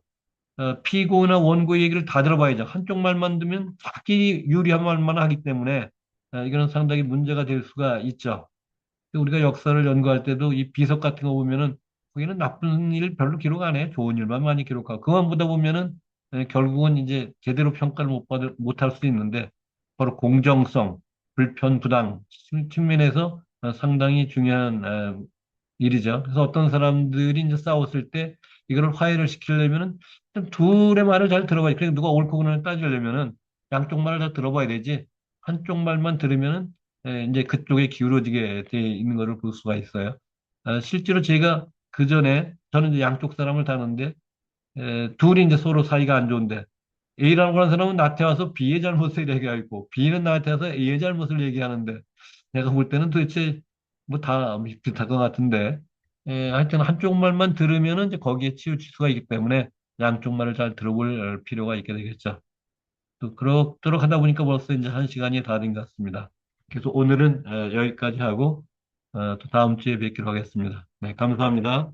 Speaker 1: 피고나 원고의 얘기를 다 들어봐야죠. 한쪽 말만 듣면 자기 유리한 말만 하기 때문에 이거는 상당히 문제가 될 수가 있죠. 우리가 역사를 연구할 때도 이 비석 같은 거 보면은 거기는 나쁜 일 별로 기록 안 해. 좋은 일만 많이 기록하고. 그만 보다 보면은 결국은 이제 제대로 평가를 못할 수 있는데 바로 공정성, 불편, 부당 측면에서 상당히 중요한 일이죠. 그래서 어떤 사람들이 이제 싸웠을 때 이거를 화해를 시키려면은 좀 둘의 말을 잘 들어봐야 돼. 그래서 누가 옳고 그름을 따지려면은 양쪽 말을 다 들어봐야 되지. 한쪽 말만 들으면은 이제 그쪽에 기울어지게 돼 있는 것을 볼 수가 있어요. 실제로 제가 그 전에 저는 이제 양쪽 사람을 다는데 둘이 이제 서로 사이가 안 좋은데 A라고 하는 사람은 나한테 와서 B의 잘못을 얘기하고 B는 나한테 와서 A의 잘못을 얘기하는데 내가 볼 때는 도대체 뭐 다 비슷할 것 같은데 하여튼 한쪽 말만 들으면은 이제 거기에 치우칠 수가 있기 때문에 양쪽 말을 잘 들어볼 필요가 있게 되겠죠. 또 그렇도록 하다 보니까 벌써 이제 한 시간이 다 된 것 같습니다. 그래서 오늘은 여기까지 하고 또 다음 주에 뵙기로 하겠습니다. 네, 감사합니다.